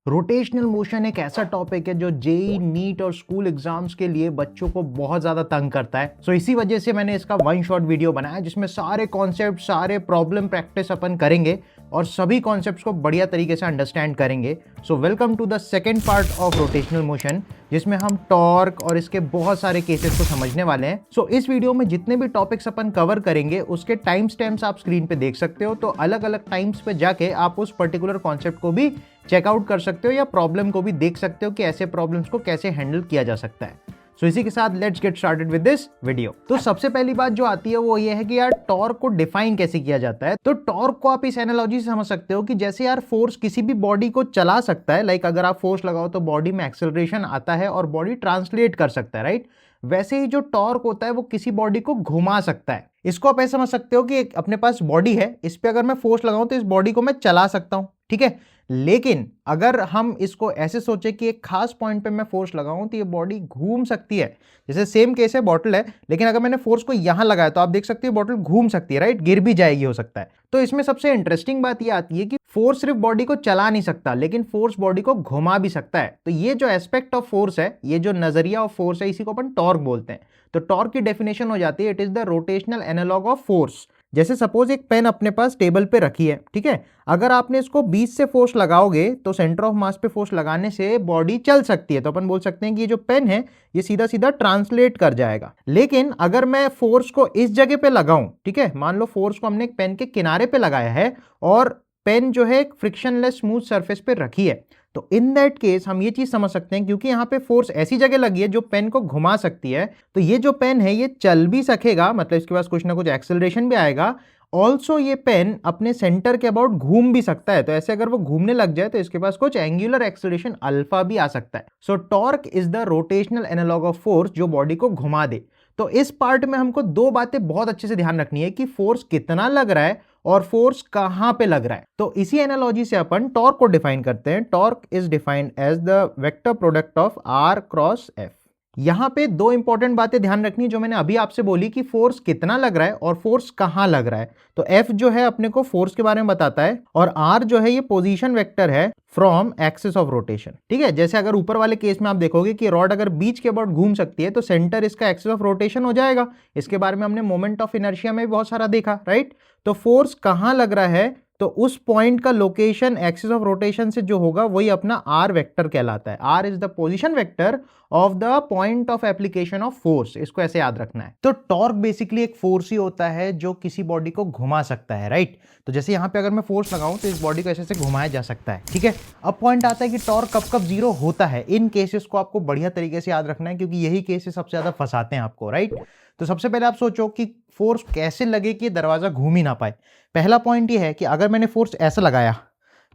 Rotational motion एक ऐसा topic है जो जेई नीट और स्कूल एग्जाम्स के लिए बच्चों को बहुत ज्यादा तंग करता है। सो इसी वजह से मैंने इसका वन शॉट वीडियो बनाया जिसमें सारे कॉन्सेप्ट, सारे प्रॉब्लम प्रैक्टिस अपन करेंगे और सभी कॉन्सेप्ट्स को बढ़िया तरीके से अंडरस्टैंड करेंगे। So welcome to the second part of rotational motion जिसमें हम टॉर्क और इसके बहुत सारे केसेस को समझने वाले हैं। सो इस वीडियो में जितने भी टॉपिक्स अपन कवर करेंगे उसके टाइम स्टैम्प्स आप स्क्रीन पे देख सकते हो, तो अलग अलग टाइम्स पे जाके आप उस पर्टिकुलर कॉन्सेप्ट को भी चेकआउट कर सकते हो या प्रॉब्लम को भी देख सकते हो कि ऐसे प्रॉब्लम्स को कैसे हैंडल किया जा सकता है। सो इसी के साथ let's get started with this video. तो सबसे पहली बात जो आती है वो ये है कि यार टॉर्क को डिफाइन कैसे किया जाता है। तो टॉर्क को आप इस एनालॉजी से समझ सकते हो कि जैसे यार फोर्स किसी भी बॉडी को चला सकता है, लाइक अगर आप फोर्स लगाओ तो बॉडी में एक्सेलरेशन आता है और बॉडी ट्रांसलेट कर सकता है, राइट। वैसे ही जो टॉर्क होता है वो किसी बॉडी को घुमा सकता है। इसको आप ऐसे समझ सकते हो कि एक अपने पास बॉडी है, इस पे अगर मैं फोर्स लगाऊं तो इस बॉडी को मैं चला सकता हूं, ठीक है। लेकिन अगर हम इसको ऐसे सोचे कि एक खास पॉइंट पे मैं फोर्स लगाऊं तो ये बॉडी घूम सकती है। जैसे सेम केस है, बॉटल है, लेकिन अगर मैंने फोर्स को यहां लगाया तो आप देख सकते हो बॉटल घूम सकती है, राइट, गिर भी जाएगी हो सकता है। तो इसमें सबसे इंटरेस्टिंग बात ये आती है कि फोर्स सिर्फ बॉडी को चला नहीं सकता लेकिन फोर्स बॉडी को घुमा भी सकता है। तो ये जो एस्पेक्ट ऑफ फोर्स है, ये जो नजरिया ऑफ फोर्स है, इसी को अपन टॉर्क बोलते हैं। तो टॉर्क की डेफिनेशन हो जाती है, it is the rotational analogue of force. जैसे सपोज एक पेन अपने पास टेबल पे रखी है, ठीक है। अगर आपने इसको 20 से फोर्स लगाओगे तो सेंटर ऑफ मास पे फोर्स लगाने से बॉडी चल सकती है। तो अपन बोल सकते हैं कि ये जो पेन है ये सीधा सीधा ट्रांसलेट कर जाएगा। लेकिन अगर मैं फोर्स को इस जगह पे लगाऊं, ठीक है, मान लो फोर्स को हमने एक पेन के किनारे पे लगाया है और पेन जो है एक फ्रिक्शनलेस स्मूथ सरफेस पे रखी है, तो इन दैट केस हम ये चीज समझ सकते हैं क्योंकि यहाँ पे फोर्स ऐसी जगह लगी है जो पेन को घुमा सकती है, तो ये जो पेन है ये चल भी सकेगा, मतलब इसके पास कुछ ना कुछ एक्सेलरेशन भी आएगा। ऑल्सो ये पेन अपने सेंटर के अबाउट घूम भी सकता है, तो ऐसे अगर वो घूमने लग जाए तो इसके पास कुछ एंगुलर एक्सेलरेशन अल्फा भी आ सकता है। So torque is the rotational analogue of force जो बॉडी को घुमा दे। तो इस पार्ट में हमको दो बातें बहुत अच्छे से ध्यान रखनी है कि फोर्स कितना लग रहा है और फोर्स कहां पे लग रहा है। तो इसी एनालॉजी से अपन टॉर्क को डिफाइन करते हैं। Torque is defined as the vector product of r cross F. यहां पे दो इंपॉर्टेंट बातें ध्यान रखनी जो मैंने अभी आपसे बोली कि फोर्स कितना लग रहा है और फोर्स कहां लग रहा है। तो एफ जो है अपने को फोर्स के बारे में बताता है और आर जो है ये पोजीशन वेक्टर है फ्रॉम एक्सिस ऑफ रोटेशन, ठीक है। जैसे अगर ऊपर वाले केस में आप देखोगे कि रॉड अगर बीच के अबाउट घूम सकती है तो सेंटर इसका एक्सिस ऑफ रोटेशन हो जाएगा। इसके बारे में हमने मोमेंट ऑफ इनर्शिया में भी बहुत सारा देखा, राइट। तो फोर्स कहां लग रहा है तो उस पॉइंट का लोकेशन एक्सिस ऑफ रोटेशन से जो होगा वही अपना आर वेक्टर कहलाता है। R is the position vector of the point of application of force. इसको ऐसे याद रखना है। तो टॉर्क बेसिकली एक फोर्स ही होता है जो किसी बॉडी को घुमा सकता है, राइट। तो जैसे यहां पे अगर मैं फोर्स लगाऊं तो इस बॉडी को ऐसे से घुमाया जा सकता है, ठीक है। अब पॉइंट आता है कि टॉर्क कब कब जीरो होता है। इन केसेस को आपको बढ़िया तरीके से याद रखना है क्योंकि यही केसेस सबसे ज्यादा फंसाते हैं आपको, राइट। तो सबसे पहले आप सोचो कि फोर्स कैसे लगे कि दरवाजा घूम ही ना पाए। पहला पॉइंट ये है कि अगर मैंने फोर्स ऐसा लगाया,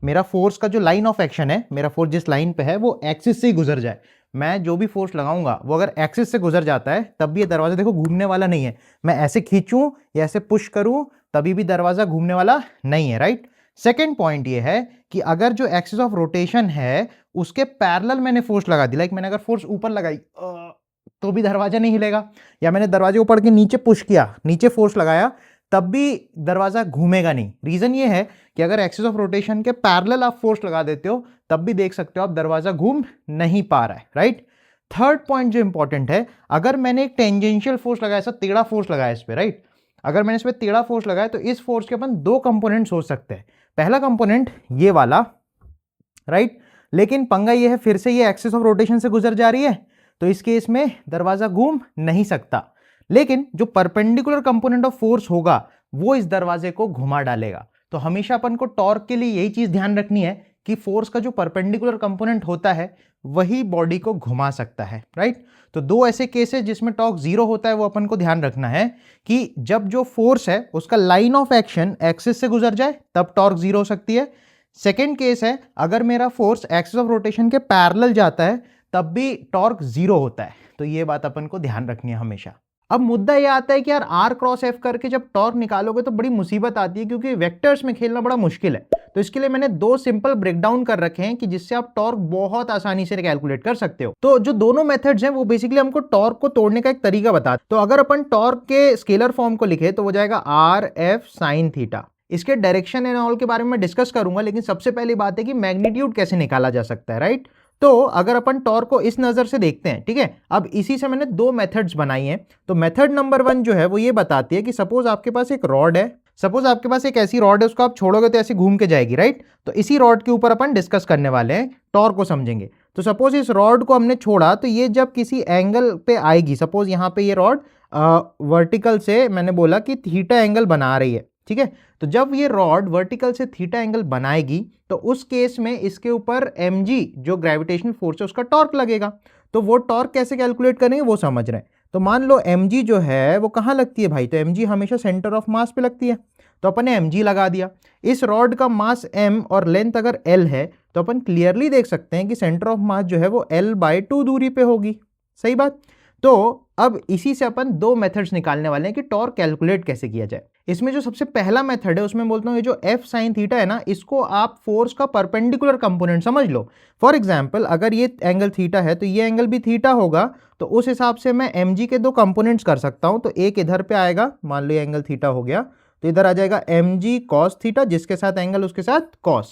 मेरा फोर्स का जो लाइन ऑफ एक्शन है, मेरा फोर्स जिस लाइन पे है वो एक्सिस से ही गुजर जाए। मैं जो भी फोर्स लगाऊंगा वो अगर एक्सिस से गुजर जाता है तब भी ये दरवाजा देखो घूमने वाला नहीं है। मैं ऐसे खींचूं या ऐसे पुश करूं तभी भी दरवाजा घूमने वाला नहीं है, राइट। सेकेंड पॉइंट ये है कि अगर जो एक्सिस ऑफ रोटेशन है उसके पैरेलल मैंने फोर्स लगा दी, लाइक मैंने अगर फोर्स ऊपर लगाई तो भी दरवाजा नहीं हिलेगा, या मैंने दरवाजे ऊपर के नीचे पुश किया, नीचे फोर्स लगाया, तब भी दरवाजा घूमेगा नहीं। रीजन ये है कि अगर एक्सिस ऑफ रोटेशन के पैरेलल आप फोर्स लगा देते हो तब भी देख सकते हो आप दरवाजा घूम नहीं पा रहा है, राइट। थर्ड पॉइंट जो इंपॉर्टेंट है, अगर मैंने एक टेंजेंशियल फोर्स लगाया, ऐसा टेढ़ा फोर्स लगाया इस पे, राइट, अगर मैंने इस पे टेढ़ा फोर्स लगाया तो इस फोर्स के अपन दो कंपोनेंट्स हो सकते हैं। पहला कंपोनेंट ये वाला, राइट, लेकिन पंगा ये है फिर से ये एक्सिस ऑफ रोटेशन से गुजर जा रही है तो इस केस में दरवाजा घूम नहीं सकता। लेकिन जो परपेंडिकुलर कंपोनेंट ऑफ फोर्स होगा वो इस दरवाजे को घुमा डालेगा। तो हमेशा अपन को टॉर्क के लिए यही चीज ध्यान रखनी है कि फोर्स का जो परपेंडिकुलर कंपोनेंट होता है वही बॉडी को घुमा सकता है, राइट। तो दो ऐसे केसेस जिसमें टॉर्क जीरो होता है वो अपन को ध्यान रखना है कि जब जो फोर्स है उसका लाइन ऑफ एक्शन एक्सिस से गुजर जाए तब टॉर्क जीरो हो सकती है। सेकेंड केस है अगर मेरा फोर्स एक्सिस ऑफ रोटेशन के पैरेलल जाता है तब भी टॉर्क जीरो होता है। तो ये बात अपन को ध्यान रखनी है हमेशा। अब मुद्दा ये आता है कि यार आर क्रॉस एफ करके जब टॉर्क निकालोगे तो बड़ी मुसीबत आती है क्योंकि वेक्टर्स में खेलना बड़ा मुश्किल है। तो इसके लिए मैंने दो सिंपल ब्रेकडाउन कर रखे हैं कि जिससे आप टॉर्क बहुत आसानी से कैलकुलेट कर सकते हो। तो जो दोनों मेथड्स हैं वो बेसिकली हमको टॉर्क को तोड़ने का एक तरीका बताते हैं। तो अगर अपन टॉर्क के स्केलर फॉर्म को लिखे तो वो जाएगा आर एफ साइन थीटा। इसके डायरेक्शन एंड ऑल के बारे में मैं डिस्कस करूंगा, लेकिन सबसे पहली बात है कि मैग्नीट्यूड कैसे निकाला जा सकता है, राइट। तो अगर अपन टॉर्क को इस नजर से देखते हैं, ठीक है, अब इसी से मैंने दो मेथड्स बनाई हैं। तो मेथड नंबर 1 जो है वो ये बताती है कि सपोज आपके पास एक रॉड है, सपोज आपके पास एक ऐसी रॉड है, उसको आप छोड़ोगे तो ऐसे घूम के जाएगी, राइट। तो इसी रॉड के ऊपर अपन डिस्कस करने वाले हैं, टॉर्क को समझेंगे। तो सपोज इस रॉड को हमने छोड़ा तो ये जब किसी एंगल पे आएगी, सपोज यहाँ पे ये रॉड वर्टिकल से मैंने बोला कि थीटा एंगल बना रही है, ठीक है। तो जब ये रॉड वर्टिकल से थीटा एंगल बनाएगी तो उस केस में इसके ऊपर mg जो ग्रेविटेशनल फोर्स है उसका टॉर्क लगेगा। तो वो टॉर्क कैसे कैलकुलेट करेंगे वो समझ रहे हैं। तो मान लो mg जो है वो कहाँ लगती है भाई, तो mg हमेशा सेंटर ऑफ मास पे लगती है, तो अपन ने mg लगा दिया। इस रॉड का मास m और लेंथ अगर l है तो अपन क्लियरली देख सकते हैं कि सेंटर ऑफ मास जो है वो l/2 दूरी पे होगी, सही बात। तो अब इसी से अपन दो मेथड्स निकालने वाले हैं कि टॉर्क कैलकुलेट कैसे किया जाए। इसमें जो सबसे पहला मेथड है उसमें बोलता हूँ ये जो F sin थीटा है ना, इसको आप फोर्स का परपेंडिकुलर कंपोनेंट समझ लो। फॉर एग्जांपल अगर ये एंगल थीटा है तो ये एंगल भी थीटा होगा, तो उस हिसाब से मैं mg के दो कंपोनेंट्स कर सकता हूँ। तो एक इधर पे आएगा, मान लो ये एंगल थीटा हो गया, तो इधर आ जाएगा mg cos थीटा, जिसके साथ एंगल उसके साथ cos,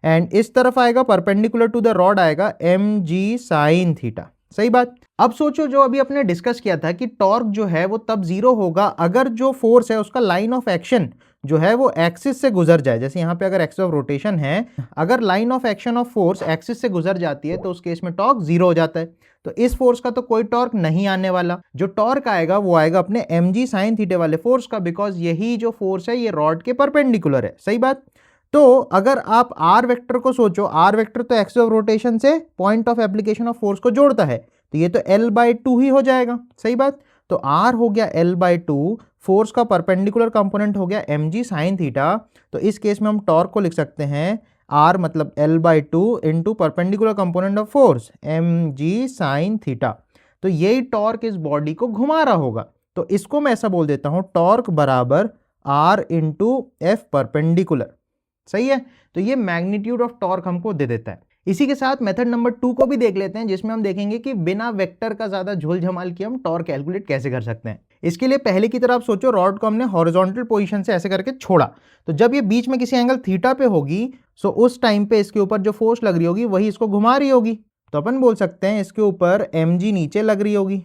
एंड इस तरफ आएगा परपेंडिकुलर टू द रॉड आएगा mg sin थीटा, सही बात। अब सोचो जो अभी अपने डिस्कस किया था कि टॉर्क जो है वो तब जीरो होगा अगर जो फोर्स है उसका लाइन ऑफ एक्शन जो है वो एक्सिस से गुजर जाए। जैसे यहाँ पे अगर एक्सिस ऑफ रोटेशन है, अगर line of action of force axis से गुजर जाती है तो उस केस में टॉर्क जीरो हो जाता है। तो इस फोर्स का तो कोई टॉर्क नहीं आने वाला, जो टॉर्क आएगा वो आएगा अपने mg sin थीटा वाले फोर्स का, बिकॉज यही जो फोर्स है ये रॉड के परपेंडिकुलर है, सही बात। तो अगर आप आर वेक्टर को सोचो, आर वेक्टर तो एक्सिस ऑफ रोटेशन से point of application of force को जोड़ता है, तो ये तो l/2 ही हो जाएगा, सही बात। तो r हो गया l/2, फोर्स का परपेंडिकुलर कंपोनेंट हो गया mg sin थीटा। तो इस केस में हम टॉर्क को लिख सकते हैं r मतलब l/2 into perpendicular component of force mg sin theta. तो यही टॉर्क इस बॉडी को घुमा रहा होगा। तो इसको मैं ऐसा बोल देता हूं, टॉर्क बराबर r इंटू एफ परपेंडिकुलर, सही है। तो ये मैग्नीट्यूड ऑफ टॉर्क हमको दे देता है। इसी के साथ मेथड नंबर 2 को भी देख लेते हैं, जिसमें हम देखेंगे कि बिना वेक्टर का ज्यादा झोल झमाल किए हम टॉर्क कैलकुलेट कैसे कर सकते हैं। इसके लिए पहले की तरह आप सोचो, रॉड को हमने हॉरिजॉन्टल पोजीशन से ऐसे करके छोड़ा, तो जब ये बीच में किसी एंगल थीटा पे होगी सो उस टाइम पे इसके ऊपर जो फोर्स लग रही होगी वही इसको घुमा रही होगी। तो अपन बोल सकते हैं इसके ऊपर mg नीचे लग रही होगी,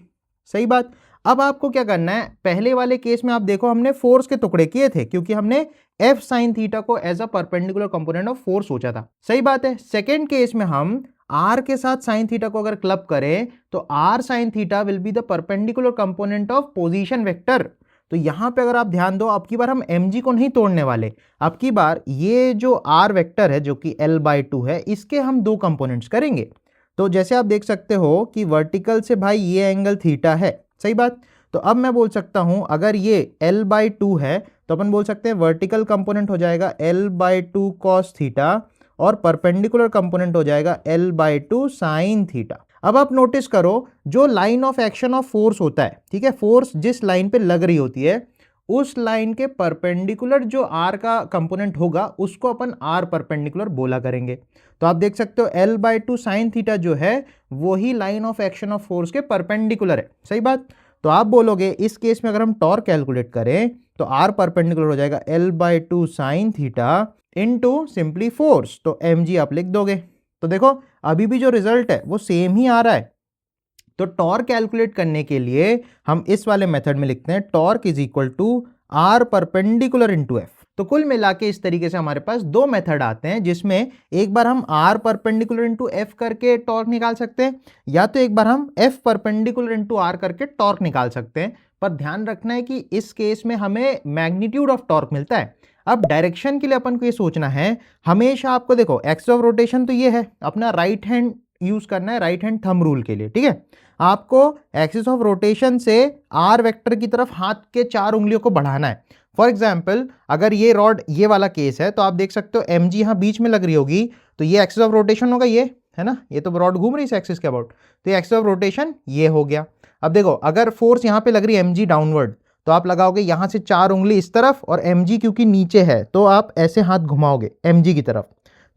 सही बात। अब आपको क्या करना है, पहले वाले केस में आप देखो हमने फोर्स के टुकड़े किए थे क्योंकि हमने F sin थीटा को as a perpendicular component of force सोचा था, सही बात है। सेकेंड केस में हम R के साथ sin थीटा को अगर क्लब करें तो R sin theta will be the perpendicular component of position vector. तो यहां पे अगर आप ध्यान दो, अब की बार हम mg को नहीं तोड़ने वाले, अब की बार ये जो R वेक्टर है जो कि l/2 है, इसके हम दो कंपोनेंट्स करेंगे। तो जैसे आप देख सकते हो कि वर्टिकल से भाई ये एंगल थीटा है, सही बात। तो अब मैं बोल सकता हूं अगर ये l/2 है तो अपन बोल सकते हैं वर्टिकल कंपोनेंट हो जाएगा l/2 cos थीटा और परपेंडिकुलर कंपोनेंट हो जाएगा l/2 sin थीटा। अब आप नोटिस करो जो line of action of force होता है, ठीक है, फोर्स जिस लाइन पे लग रही होती है उस लाइन के परपेंडिकुलर जो r का कंपोनेंट होगा उसको अपन r परपेंडिकुलर बोला करेंगे। तो आप देख सकते हो l/2 sin थीटा जो है वही line of action of force के परपेंडिकुलर है, सही बात। तो आप बोलोगे इस केस में अगर हम टॉर्क कैलकुलेट करें तो r परपेंडिकुलर हो जाएगा l/2 sin theta into simply force, तो mg आप लिख दोगे। तो देखो अभी भी जो रिजल्ट है वो सेम ही आ रहा है। तो टॉर्क कैलकुलेट करने के लिए हम इस वाले मेथड में लिखते हैं torque is equal to r perpendicular into F. तो कुल मिला के इस तरीके से हमारे पास दो मेथड आते हैं, जिसमें एक बार हम r परपेंडिकुलर इंटू एफ करके टॉर्क निकाल सकते हैं, या तो एक बार हम f परपेंडिकुलर इंटू r करके टॉर्क निकाल सकते हैं। पर ध्यान रखना है कि इस केस में हमें मैग्नीट्यूड ऑफ टॉर्क मिलता है। अब डायरेक्शन के लिए अपन को ये सोचना है, हमेशा आपको देखो एक्सिस ऑफ रोटेशन तो ये है, अपना राइट हैंड यूज करना है राइट हैंड थंब रूल के लिए, ठीक है। आपको एक्सिस ऑफ रोटेशन से आर वेक्टर की तरफ हाथ के 4 उंगलियों को बढ़ाना है। फॉर एग्जाम्पल अगर ये रॉड ये वाला केस है तो आप देख सकते हो mg यहाँ बीच में लग रही होगी, तो ये एक्सिस ऑफ रोटेशन होगा, ये है ना, ये तो रॉड घूम रही है एक्सिस के अबाउट, तो ये एक्सिस ऑफ रोटेशन ये हो गया। अब देखो अगर फोर्स यहाँ पे लग रही है mg डाउनवर्ड, तो आप लगाओगे यहाँ से 4 उंगली इस तरफ, और mg क्योंकि नीचे है तो आप ऐसे हाथ घुमाओगे mg की तरफ।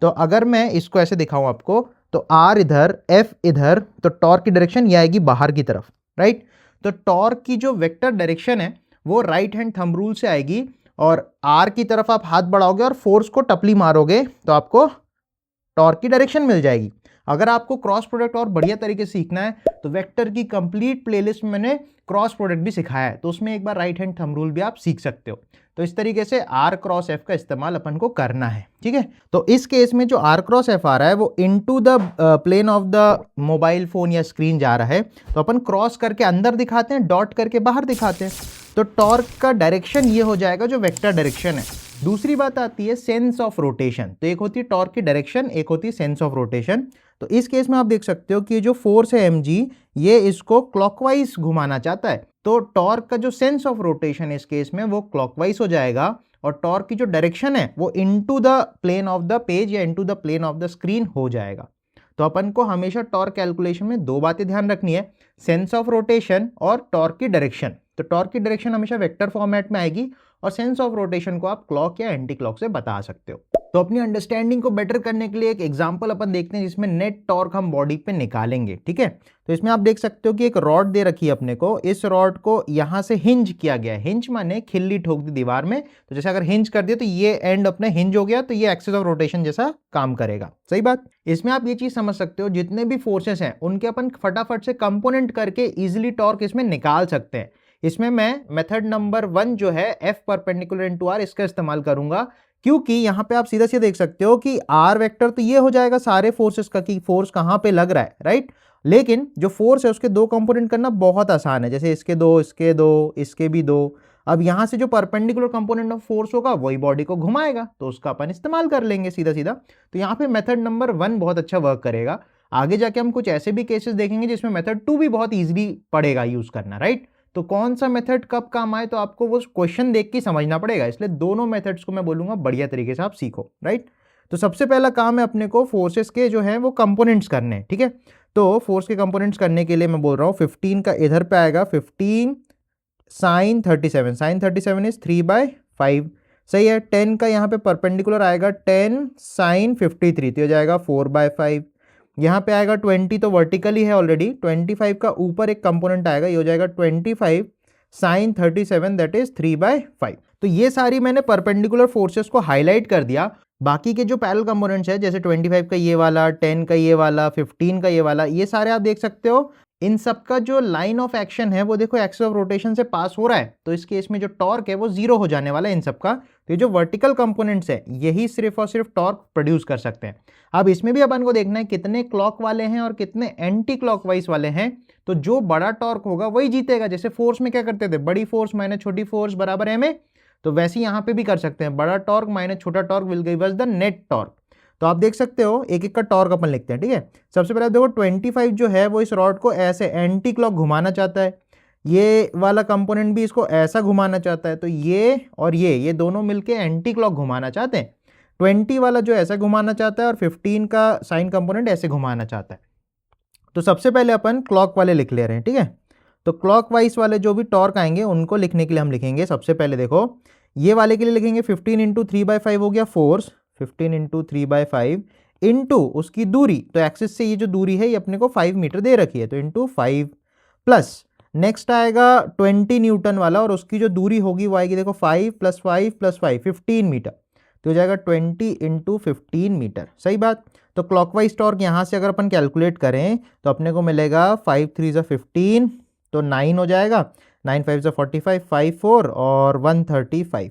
तो अगर मैं इसको ऐसे दिखाऊं आपको, तो r इधर f इधर, तो टॉर्क की डायरेक्शन ये आएगी बाहर की तरफ, राइट। तो टॉर्क की जो वेक्टर डायरेक्शन है वो राइट हैंड थंब रूल से आएगी और आर की तरफ आप हाथ बढ़ाओगे और फोर्स को टपली मारोगे तो आपको टॉर्क की डायरेक्शन मिल जाएगी। अगर आपको क्रॉस प्रोडक्ट और बढ़िया तरीके से सीखना है तो वेक्टर की कंप्लीट प्लेलिस्ट में मैंने क्रॉस प्रोडक्ट भी सिखाया है, तो उसमें एक बार राइट हैंड थंब रूल भी आप सीख सकते हो। तो इस तरीके से आर क्रॉस एफ का इस्तेमाल अपन को करना है, ठीक है। तो इस केस में जो आर क्रॉस एफ आ रहा है वो into the plane of the mobile phone या स्क्रीन जा रहा है, तो अपन क्रॉस करके अंदर दिखाते हैं, डॉट करके बाहर दिखाते हैं, तो टॉर्क का डायरेक्शन ये हो जाएगा जो वेक्टर डायरेक्शन है। दूसरी बात आती है सेंस ऑफ रोटेशन। तो एक होती है टॉर्क की डायरेक्शन, एक होती है सेंस ऑफ रोटेशन। तो इस केस में आप देख सकते हो कि ये जो फोर्स है mg, ये इसको क्लॉकवाइज घुमाना चाहता है, तो टॉर्क का जो सेंस ऑफ रोटेशन इस केस में वो क्लॉकवाइज हो जाएगा, और टॉर्क की जो डायरेक्शन है वो into the plane of the page या into the plane of the screen हो जाएगा। तो अपन को हमेशा टॉर्क कैलकुलेशन में दो बातें ध्यान रखनी है, सेंस ऑफ रोटेशन और टॉर्क की डायरेक्शन। तो टॉर्क की डायरेक्शन हमेशा वेक्टर फॉर्मेट में आएगी और सेंस ऑफ रोटेशन को आप क्लॉक या एंटी क्लॉक से बता सकते हो। तो अपनी अंडरस्टैंडिंग को बेटर करने के लिए एक एग्जांपल अपन देखते हैं जिसमें नेट टॉर्क हम बॉडी पे निकालेंगे, ठीक है। तो इसमें आप देख सकते हो कि एक रॉड दे रखी है अपने को, इस रॉड को यहां से हिंज किया गया है। हिंज माने खिल्ली ठोक दी दीवार में, तो जैसे अगर हिंज कर दिया तो ये एंड अपने हिंज हो गया, तो ये एक्सिस ऑफ रोटेशन जैसा काम करेगा, सही बात। इसमें आप ये चीज समझ सकते हो जितने भी फोर्सेस हैं उनके अपन फटाफट से कंपोनेंट करके इजिली टॉर्क इसमें निकाल सकते हैं। इसमें मैं मेथड नंबर 1 जो है एफ परपेंडिकुलर इनटू आर, इसका इस्तेमाल करूंगा, क्योंकि यहां पे आप सीधा सीधा देख सकते हो कि आर वेक्टर तो ये हो जाएगा सारे फोर्सेस का कि फोर्स कहां पे लग रहा है, राइट। लेकिन जो फोर्स है उसके दो कंपोनेंट करना बहुत आसान है, जैसे इसके दो, इसके दो, इसके भी दो। अब यहां से जो परपेंडिकुलर कंपोनेंट ऑफ फोर्स होगा वही बॉडी को घुमाएगा, तो उसका अपन इस्तेमाल कर लेंगे सीधा सीधा। तो यहाँ पे मेथड नंबर 1 बहुत अच्छा वर्क करेगा। आगे जाके हम कुछ ऐसे भी केसेस देखेंगे जिसमें मेथड 2 भी बहुत ईजिली पड़ेगा यूज करना, राइट। तो कौन सा मेथड कब काम आए तो आपको वो क्वेश्चन देख के समझना पड़ेगा, इसलिए दोनों मेथड्स को मैं बोलूंगा बढ़िया तरीके से आप सीखो, राइट। तो सबसे पहला काम है अपने को फोर्सेस के जो है वो कंपोनेंट्स करने हैं, ठीक है। तो फोर्स के कंपोनेंट्स करने के लिए मैं बोल रहा हूँ 15 का इधर पे आएगा 15 साइन 37, साइन 37 इज 3/5, सही है। 10 का यहाँ पे परपेंडिकुलर आएगा 10 साइन 53, तो हो जाएगा 4/5। यहाँ पे आएगा 20 तो वर्टिकली है ऑलरेडी, 25 का ऊपर एक कंपोनेंट आएगा, ये हो जाएगा 25 साइन 37, दैट इज 3/5। तो ये सारी मैंने परपेंडिकुलर फोर्सेस को हाईलाइट कर दिया। बाकी के जो पैरेलल कंपोनेंट्स है जैसे 25 का ये वाला, 10 का ये वाला, 15 का ये वाला, ये सारे आप देख सकते हो। इन सब का जो लाइन ऑफ एक्शन है वो देखो एक्सिस ऑफ रोटेशन से पास हो रहा है, तो इस केस में जो टॉर्क है वो जीरो हो जाने वाला है इन सब का। तो ये जो वर्टिकल कंपोनेंट्स है यही सिर्फ और सिर्फ टॉर्क प्रोड्यूस कर सकते हैं। अब इसमें भी अपन को देखना है कितने क्लॉक वाले हैं और कितने एंटी क्लॉकवाइज वाले हैं, तो जो बड़ा टॉर्क होगा वही जीतेगा। जैसे फोर्स में क्या करते थे, बड़ी फोर्स माइनस छोटी फोर्स बराबर एम ए, तो वैसे यहाँ पे भी कर सकते हैं, बड़ा टॉर्क माइनस छोटा torque will give us the net torque. तो आप देख सकते हो एक एक का टॉर्क अपन लिखते हैं, ठीक है। सबसे पहले आप देखो 25 जो है वो इस रॉड को ऐसे एंटी क्लॉक घुमाना चाहता है, ये वाला कंपोनेंट भी इसको ऐसा घुमाना चाहता है, तो ये और ये दोनों मिलके एंटी क्लॉक घुमाना चाहते हैं। 20 वाला जो ऐसा घुमाना चाहता है और 15 का साइन कंपोनेंट ऐसे घुमाना चाहता है। तो सबसे पहले अपन क्लॉक वाले लिख ले रहे हैं, ठीक है। तो क्लॉक वाइज वाले जो भी टॉर्क आएंगे उनको लिखने के लिए हम लिखेंगे, सबसे पहले देखो ये वाले के लिए लिखेंगे 15 इंटू 3/5 हो गया फोर्स, 15 इंटू 3/5 इंटू उसकी दूरी, तो एक्सिस से ये जो दूरी है ये अपने को 5 मीटर दे रखी है, तो इंटू 5 प्लस नेक्स्ट आएगा 20 न्यूटन वाला और उसकी जो दूरी होगी वो आएगी देखो 5 + 5 + 5 15 मीटर, तो हो जाएगा 20 इंटू 15 मीटर, सही बात। तो क्लॉकवाइज टॉर्क यहाँ से अगर अपन कैलकुलेट करें तो अपने को मिलेगा 5 3 = 15, तो 9 हो जाएगा, 9 5 = 45, 5 4 और 135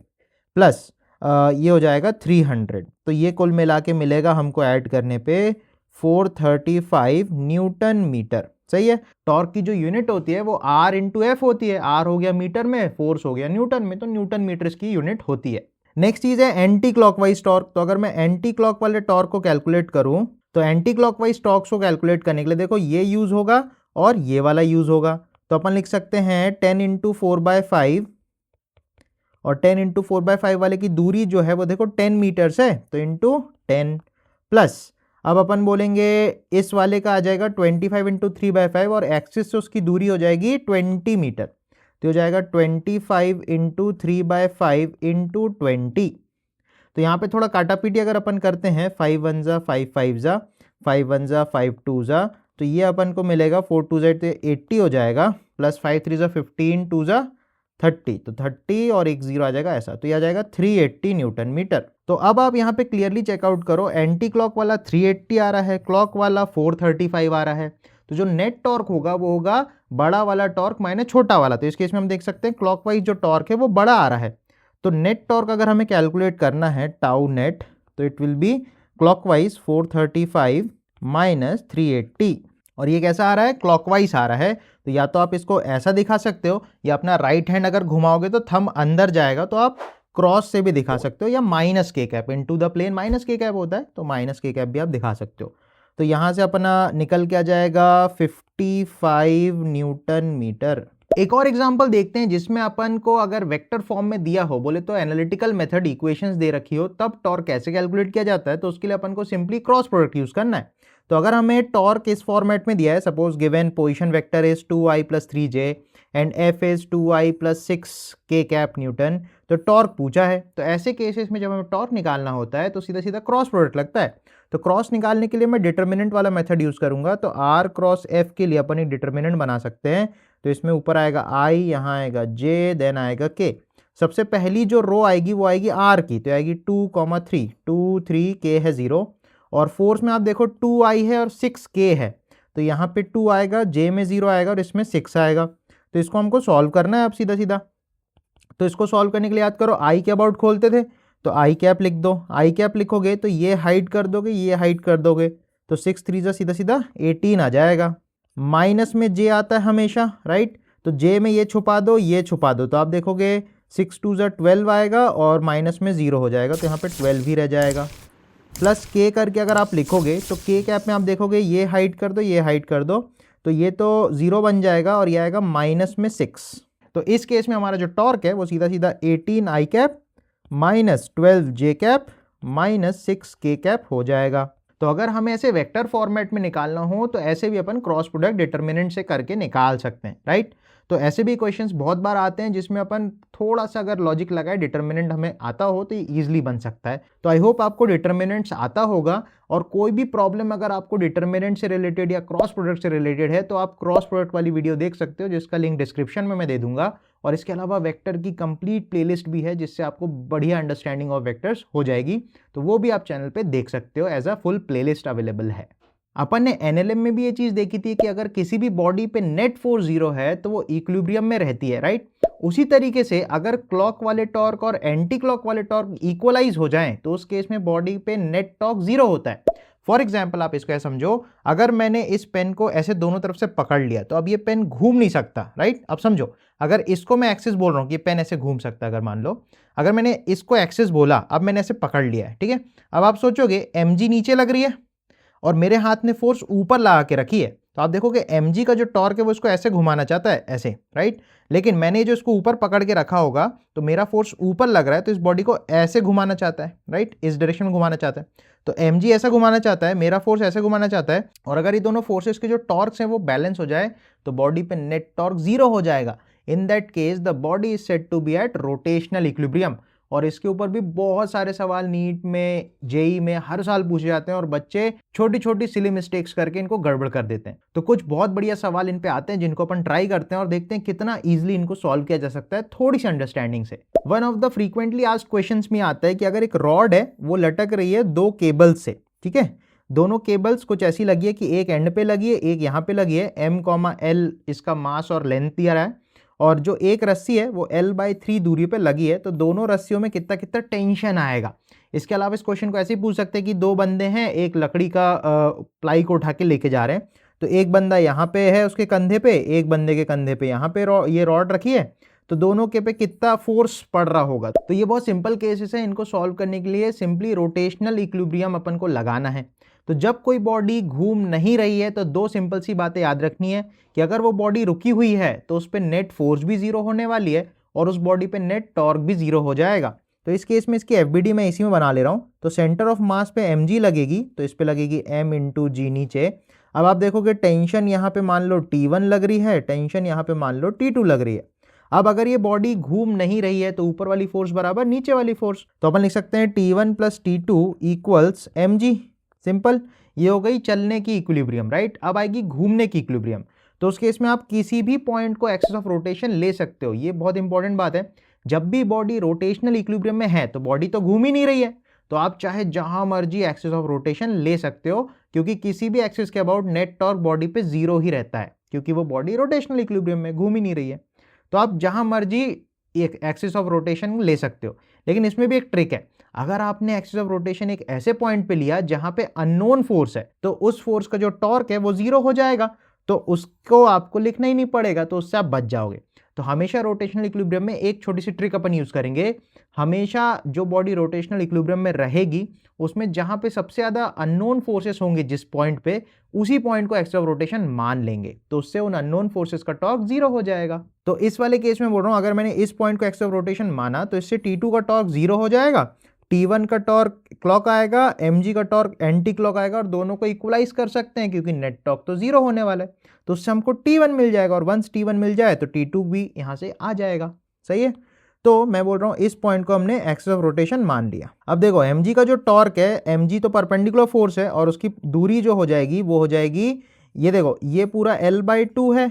प्लस ये हो जाएगा 300, तो ये कुल मिला के मिलेगा हमको ऐड करने पे 435 न्यूटन मीटर, सही है। टॉर्क की जो यूनिट होती है वो आर इंटू एफ होती है, आर हो गया मीटर में, फोर्स हो गया न्यूटन में, तो न्यूटन मीटर की यूनिट होती है। नेक्स्ट चीज है एंटी क्लॉकवाइज टॉर्क। तो अगर मैं एंटी क्लॉक वाले टॉर्क को कैलकुलेट करूं तो एंटी क्लॉकवाइज टॉर्क को कैलकुलेट करने के लिए देखो ये यूज होगा और ये वाला यूज होगा, तो अपन लिख सकते हैं 10 इंटू 4/5, और 10 इंटू 4/5 वाले की दूरी जो है वो देखो 10 मीटर्स है, तो इंटू 10 प्लस अब अपन बोलेंगे इस वाले का आ जाएगा 25 इंटू 3/5 और एक्सिस से उसकी दूरी हो जाएगी 20 मीटर, तो हो जाएगा 25 इंटू 3/5 इंटू 20। तो यहाँ पे थोड़ा काटापीटी अगर अपन करते हैं 5 1 ज़ा 5 5 ज़ा 5 1 ज़ा 5 2 ज़ा, तो ये अपन को मिलेगा 4 2 ज़ा 80 हो जाएगा, प्लस 5 3 ज़ा 15 2 ज़ा 30, तो 30 और एक जीरो आ जाएगा ऐसा, तो ये आ जाएगा 380 न्यूटन मीटर। तो अब आप यहाँ पे क्लियरली चेकआउट करो, एंटी क्लॉक वाला 380 आ रहा है, क्लॉक वाला 435 आ रहा है, तो जो नेट टॉर्क होगा वो होगा बड़ा वाला टॉर्क माइनस छोटा वाला। तो इस केस में हम देख सकते हैं क्लॉकवाइज जो टॉर्क है वो बड़ा आ रहा है, तो नेट टॉर्क अगर हमें कैलकुलेट करना है टाउ नेट, तो it will be clockwise 435 minus 380, और ये कैसा आ रहा है, क्लॉकवाइज आ रहा है। तो या तो आप इसको ऐसा दिखा सकते हो, या अपना राइट हैंड अगर घुमाओगे तो थंब अंदर जाएगा, तो आप क्रॉस से भी दिखा सकते हो, या माइनस के cap into the plane minus के कैप होता है, तो माइनस के कैप भी आप दिखा सकते हो। तो यहाँ से अपना निकल के आ जाएगा 55 न्यूटन मीटर। एक और एग्जांपल देखते हैं जिसमें अपन को अगर वेक्टर फॉर्म में दिया हो, बोले तो एनालिटिकल मेथड इक्वेशंस दे रखी हो, तब टॉर्क कैसे कैलकुलेट किया जाता है। तो उसके लिए अपन को सिंपली क्रॉस प्रोडक्ट यूज करना है। तो अगर हमें टॉर्क इस फॉर्मेट में दिया है, suppose given position vector is 2i + 3j and f is 2i + 6k cap Newton, तो टॉर्क पूछा है। तो ऐसे केसेस में जब हमें टॉर्क निकालना होता है तो सीधा सीधा क्रॉस प्रोडक्ट लगता है। तो क्रॉस निकालने के लिए मैं डिटर्मिनेंट वाला मेथड यूज करूंगा, तो r क्रॉस f के लिए अपन एक डिटर्मिनेंट बना सकते हैं। तो इसमें ऊपर आएगा i, यहाँ आएगा j, देन आएगा k। सबसे पहली जो रो आएगी वो आएगी r की, तो आएगी 2,3, 2 3 k है 0, और फोर्स में आप देखो 2i है और 6k है, तो यहाँ पे 2 आएगा, j में 0 आएगा और इसमें 6 आएगा। तो इसको हमको सॉल्व करना है अब सीधा सीधा। तो इसको सॉल्व करने के लिए याद करो i के अबाउट खोलते थे, तो i कैप लिख दो। i कैप लिखोगे तो ये हाइड कर दोगे, ये हाइड कर दोगे, तो 6 3 सीधा सीधा 18 आ जाएगा। माइनस में j आता है हमेशा, राइट, तो j में ये छुपा दो, ये छुपा दो, तो आप देखोगे 6 2 12 आएगा और माइनस में 0 हो जाएगा, तो यहाँ पे 12 भी रह जाएगा। प्लस के करके अगर आप लिखोगे तो के कैप में आप देखोगे ये हाइड कर दो, ये हाइड कर दो, तो ये तो 0 बन जाएगा और ये आएगा माइनस में 6। तो इस केस में हमारा जो टॉर्क है वो सीधा सीधा 18 आई कैप माइनस 12 जे कैप माइनस 6 के कैप हो जाएगा। तो अगर हमें ऐसे वेक्टर फॉर्मेट में निकालना हो तो ऐसे भी अपन क्रॉस प्रोडक्ट डिटर्मिनेंट से करके निकाल सकते हैं, राइट। तो ऐसे भी क्वेश्चंस बहुत बार आते हैं जिसमें अपन थोड़ा सा अगर लॉजिक लगाए, डिटर्मिनेंट हमें आता हो तो ये ईजिली बन सकता है। तो आई होप आपको डिटर्मिनेंट्स आता होगा, और कोई भी प्रॉब्लम अगर आपको डिटर्मिनेंट से रिलेटेड या क्रॉस प्रोडक्ट से रिलेटेड है तो आप क्रॉस प्रोडक्ट वाली वीडियो देख सकते हो, जिसका लिंक डिस्क्रिप्शन में मैं दे दूंगा। और इसके अलावा वेक्टर की कंप्लीट प्लेलिस्ट भी है जिससे आपको बढ़िया अंडरस्टैंडिंग ऑफ वेक्टर्स हो जाएगी, तो वो भी आप चैनल पे देख सकते हो, as a full playlist available है। अपन ने एनएलएम में भी ये चीज देखी थी कि अगर किसी भी बॉडी पे नेट फोर्स 0 है तो वो इक्विलिब्रियम में रहती है, राइट। उसी तरीके से अगर क्लॉक वाले टॉर्क और एंटी क्लॉक वाले टॉर्क इक्वलाइज हो जाएं तो उस केस में बॉडी पे नेट टॉर्क 0 होता है। फॉर एग्जाम्पल आप इसको ऐसा समझो, अगर मैंने इस पेन को ऐसे दोनों तरफ से पकड़ लिया तो अब ये पेन घूम नहीं सकता, राइट। अब समझो, अगर इसको मैं एक्सिस बोल रहा हूँ कि पेन ऐसे घूम सकता है, अगर मान लो अगर मैंने इसको एक्सिस बोला, अब मैंने ऐसे पकड़ लिया है, ठीक है। अब आप सोचोगे mg नीचे लग रही है और मेरे हाथ ने फोर्स ऊपर लगा के रखी है, तो आप देखोगे mg का जो टॉर्क है वो इसको ऐसे घुमाना चाहता है, ऐसे, राइट। लेकिन मैंने जो इसको ऊपर पकड़ के रखा होगा तो मेरा फोर्स ऊपर लग रहा है, तो इस बॉडी को ऐसे घुमाना चाहता है, राइट, इस डायरेक्शन में घुमाना चाहता है। तो mg ऐसा घुमाना चाहता है, मेरा फोर्स ऐसे घुमाना चाहता है, और अगर ये दोनों फोर्सेस के जो टॉर्क्स हैं वो बैलेंस हो जाए तो बॉडी पे नेट टॉर्क 0 हो जाएगा। In that case the body is said to be at rotational equilibrium. और इसके ऊपर भी बहुत सारे सवाल नीट में, जेई में हर साल पूछे जाते हैं और बच्चे छोटी छोटी सिली मिस्टेक्स करके इनको गड़बड़ कर देते हैं। तो कुछ बहुत बढ़िया सवाल इन पे आते हैं जिनको अपन ट्राई करते हैं और देखते हैं कितना इजीली इनको सॉल्व किया जा सकता है थोड़ी सी अंडरस्टैंडिंग से। One of the frequently asked questions में आता है कि अगर एक रॉड है वो लटक रही है 2 केबल्स से, ठीक है। दोनों केबल्स कुछ ऐसी लगी है कि एक एंड पे लगी है, एक यहाँ पे लगी है, m,l इसका मास और लेंथ दिया रहा है, और जो एक रस्सी है वो l/3 दूरी पे लगी है, तो दोनों रस्सियों में कितना कितना टेंशन आएगा। इसके अलावा इस क्वेश्चन को ऐसे ही पूछ सकते हैं कि 2 बंदे हैं, एक लकड़ी का प्लाई को उठा के लेके जा रहे हैं, तो एक बंदा यहाँ पे है उसके कंधे पे, एक बंदे के कंधे पे यहाँ पे ये रॉड रखी है, तो दोनों के पे कितना फोर्स पड़ रहा होगा। तो ये बहुत सिंपल केसेस है, इनको सॉल्व करने के लिए सिंपली रोटेशनल इक्विलिब्रियम अपन को लगाना है। तो जब कोई बॉडी घूम नहीं रही है तो 2 सिंपल सी बातें याद रखनी है कि अगर वो बॉडी रुकी हुई है तो उस पर नेट फोर्स भी 0 होने वाली है और उस बॉडी पे नेट टॉर्क भी 0 हो जाएगा। तो इस केस में इसकी एफबीडी मैं इसी में बना ले रहा हूँ। तो सेंटर ऑफ मास पे mg लगेगी, तो इस पे लगेगी m × g नीचे। अब आप देखोगे टेंशन यहाँ पे मान लो T1 लग रही है, टेंशन यहाँ पे मान लो T2 लग रही है। अब अगर ये बॉडी घूम नहीं रही है तो ऊपर वाली फोर्स बराबर नीचे वाली फोर्स, तो अपन लिख सकते हैं T1 + T2 = mg। सिंपल, ये हो गई चलने की इक्विलिब्रियम, राइट। अब आएगी घूमने की इक्विलिब्रियम। तो उस केस में आप किसी भी पॉइंट को एक्सिस ऑफ रोटेशन ले सकते हो। ये बहुत इंपॉर्टेंट बात है। जब भी बॉडी रोटेशनल इक्विलिब्रियम में है तो बॉडी तो घूम ही नहीं रही है, तो आप चाहे जहां मर्जी एक्सिस ऑफ रोटेशन ले सकते हो, क्योंकि किसी भी एक्सिस के अबाउट नेट टॉर्क बॉडी पे जीरो ही रहता है, क्योंकि वो बॉडी रोटेशनल इक्विलिब्रियम में घूम ही नहीं रही है। तो आप जहां मर्जी एक एक्सिस ऑफ रोटेशन ले सकते हो। लेकिन इसमें भी एक ट्रिक है। अगर आपने एक्सिस ऑफ रोटेशन एक ऐसे पॉइंट पे लिया जहां पे अननोन फोर्स है, तो उस फोर्स का जो टॉर्क है वो जीरो हो जाएगा, तो उसको आपको लिखना ही नहीं पड़ेगा, तो उससे आप बच जाओगे। तो हमेशा रोटेशनल इक्विलिब्रियम में एक छोटी सी ट्रिक अपन यूज करेंगे। हमेशा जो बॉडी रोटेशनल इक्विलिब्रियम में रहेगी उसमें जहां पे सबसे ज्यादा अननोन फोर्सेस होंगे जिस पॉइंट पे, उसी पॉइंट को एक्सिस ऑफ रोटेशन मान लेंगे, तो उससे उन अननोन फोर्सेस का टॉर्क जीरो हो जाएगा। तो इस वाले केस में बोल रहा हूं, अगर मैंने इस पॉइंट को एक्सिस ऑफ रोटेशन माना तो इससे T2 का टॉर्क जीरो हो जाएगा, T1 का टॉर्क क्लॉक आएगा, mg का टॉर्क एंटी क्लॉक आएगा, और दोनों को इक्वलाइज कर सकते हैं क्योंकि नेट टॉर्क तो जीरो होने वाला है, तो उससे हमको T1 मिल जाएगा, और वंस T1 मिल जाए तो T2 भी यहां से आ जाएगा। सही है। तो मैं बोल रहा हूं इस पॉइंट को हमने एक्सिस ऑफ रोटेशन मान लिया। अब देखो mg का जो टॉर्क है, mg तो परपेंडिकुलर फोर्स है, और उसकी दूरी जो हो जाएगी वो हो जाएगी, ये देखो ये पूरा L/2 है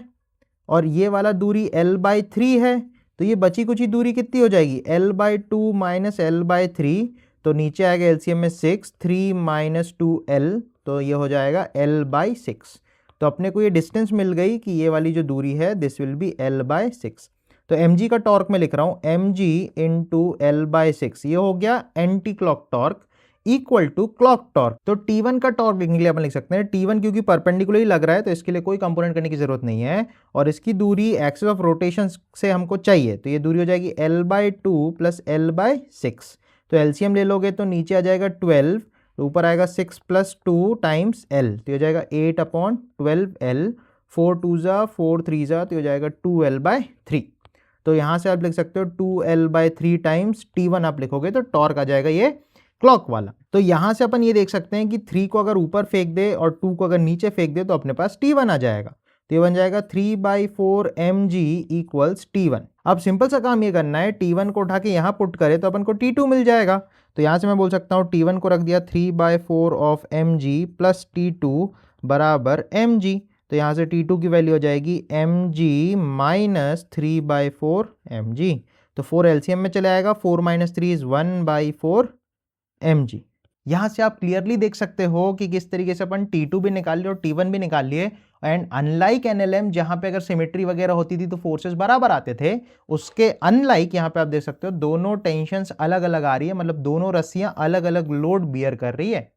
और ये वाला दूरी L/3 है, तो ये बची कुछ दूरी कितनी हो जाएगी, L/2 माइनस L/3, तो नीचे आएगा एलसीएम में 6, 3 माइनस 2L, तो ये हो जाएगा L/6। तो अपने को ये डिस्टेंस मिल गई कि ये वाली जो दूरी है दिस विल बी L/6। तो mg का टॉर्क मैं लिख रहा हूं mg इंटू L/6, ये हो गया anti clock torque equal to clock torque. तो T1 का टॉर्क लिखने के लिए अपन लिख सकते हैं T1, क्योंकि परपेंडिकुलर ही लग रहा है तो इसके लिए कोई कंपोनेंट करने की जरूरत नहीं है, और इसकी दूरी एक्सिस ऑफ रोटेशन से हमको चाहिए, तो ये दूरी हो जाएगी L/2 प्लस L/6। तो एलसीएम ले लोगे तो नीचे आ जाएगा 12, तो ऊपर आएगा 6 प्लस 2 टाइम्स L, तो हो जाएगा 8/12L, 4 2 जा 4 3 जा, तो हो जाएगा 2L/3। तो यहाँ से आप लिख सकते हो 2L/3 टाइम्स T1 आप लिखोगे तो टॉर्क आ जाएगा ये क्लॉक वाला। तो यहां से अपन ये देख सकते हैं कि 3 को अगर ऊपर फेंक दे और 2 को अगर नीचे फेंक दे तो अपने पास T1 आ जाएगा, तो ये बन जाएगा 3/4 mg इक्वल्स T1। अब सिंपल सा काम ये करना है, T1 को उठा के यहाँ पुट करे तो अपन को T2 मिल जाएगा। तो यहाँ से मैं बोल सकता हूँ T1 को रख दिया 3/4 ऑफ mg प्लस T2 बराबर mg, तो यहाँ से T2 की वैल्यू हो जाएगी mg माइनस 3/4 mg, तो 4 एलसीएम में चले आएगा, 4 माइनस 3 इज 1/4 mg। यहां से आप क्लियरली देख सकते हो कि किस तरीके से अपन T2 भी निकाल लिए और T1 भी निकाल लिए। एंड अनलाइक एनएलएम जहां पे अगर सिमेट्री वगैरह होती थी तो फोर्सेस बराबर आते थे, उसके अनलाइक यहां पे आप देख सकते हो दोनों टेंशंस अलग अलग आ रही है, मतलब दोनों रस्सियां अलग अलग लोड बियर कर रही है।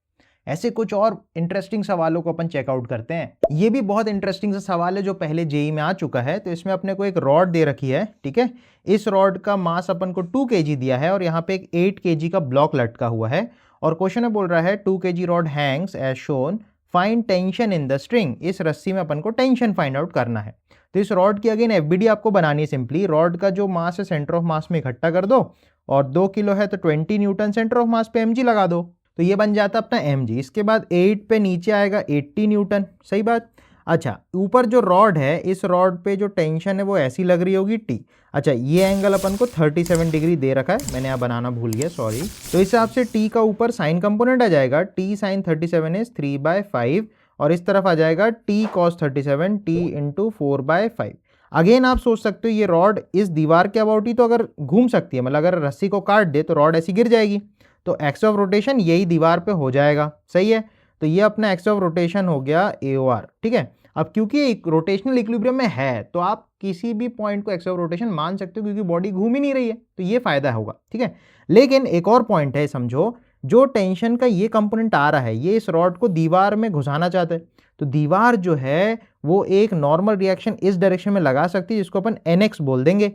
ऐसे कुछ और इंटरेस्टिंग सवालों को अपन चेकआउट करते हैं। ये भी बहुत इंटरेस्टिंग सा सवाल है जो पहले जेई में आ चुका है। तो इसमें अपने को एक रॉड दे रखी है, ठीक है। इस रॉड का मास अपन को 2 kg दिया है और यहाँ पे एक 8 kg का ब्लॉक लटका हुआ है, और क्वेश्चन में बोल रहा है 2 kg rod hangs as shown, find tension in the string. इस रस्सी में अपन को टेंशन फाइंड आउट करना है। तो इस रॉड की अगेन एफबीडी आपको बनानी है। सिंपली रॉड का जो मास है सेंटर ऑफ मास में इकट्ठा कर दो, और 2 किलो है तो 20 न्यूटन सेंटर ऑफ मास पे mg लगा दो, तो ये बन जाता अपना mg। इसके बाद 8 पे नीचे आएगा 80 न्यूटन, सही बात। अच्छा, ऊपर जो रॉड है, इस रॉड पे जो टेंशन है वो ऐसी लग रही होगी T। अच्छा, ये एंगल अपन को 37 डिग्री दे रखा है, मैंने यहाँ बनाना भूल गया, सॉरी। तो इस हिसाब से T का ऊपर साइन कंपोनेंट आ जाएगा, T साइन 37 इज 3/5, और इस तरफ आ जाएगा T cos 37 T into 4/5। Again आप सोच सकते हो ये रॉड इस दीवार के अबाउट ही तो अगर घूम सकती है, मतलब अगर रस्सी को काट दे तो रॉड ऐसी गिर जाएगी, तो एक्स ऑफ रोटेशन यही दीवार पे हो जाएगा, सही है। तो ये अपना एक्स ऑफ रोटेशन हो गया AOR, ठीक है। अब क्योंकि एक रोटेशनल इक्विलिब्रियम में है तो आप किसी भी पॉइंट को एक्स ऑफ रोटेशन मान सकते हो, क्योंकि बॉडी घूम ही नहीं रही है, तो ये फायदा होगा, ठीक है। लेकिन एक और पॉइंट है, समझो, जो टेंशन का ये कंपोनेंट आ रहा है, ये इस रॉड को दीवार में घुसाना चाहता है, तो दीवार जो है वो एक नॉर्मल रिएक्शन इस डायरेक्शन में लगा सकती है, जिसको अपन NX बोल देंगे।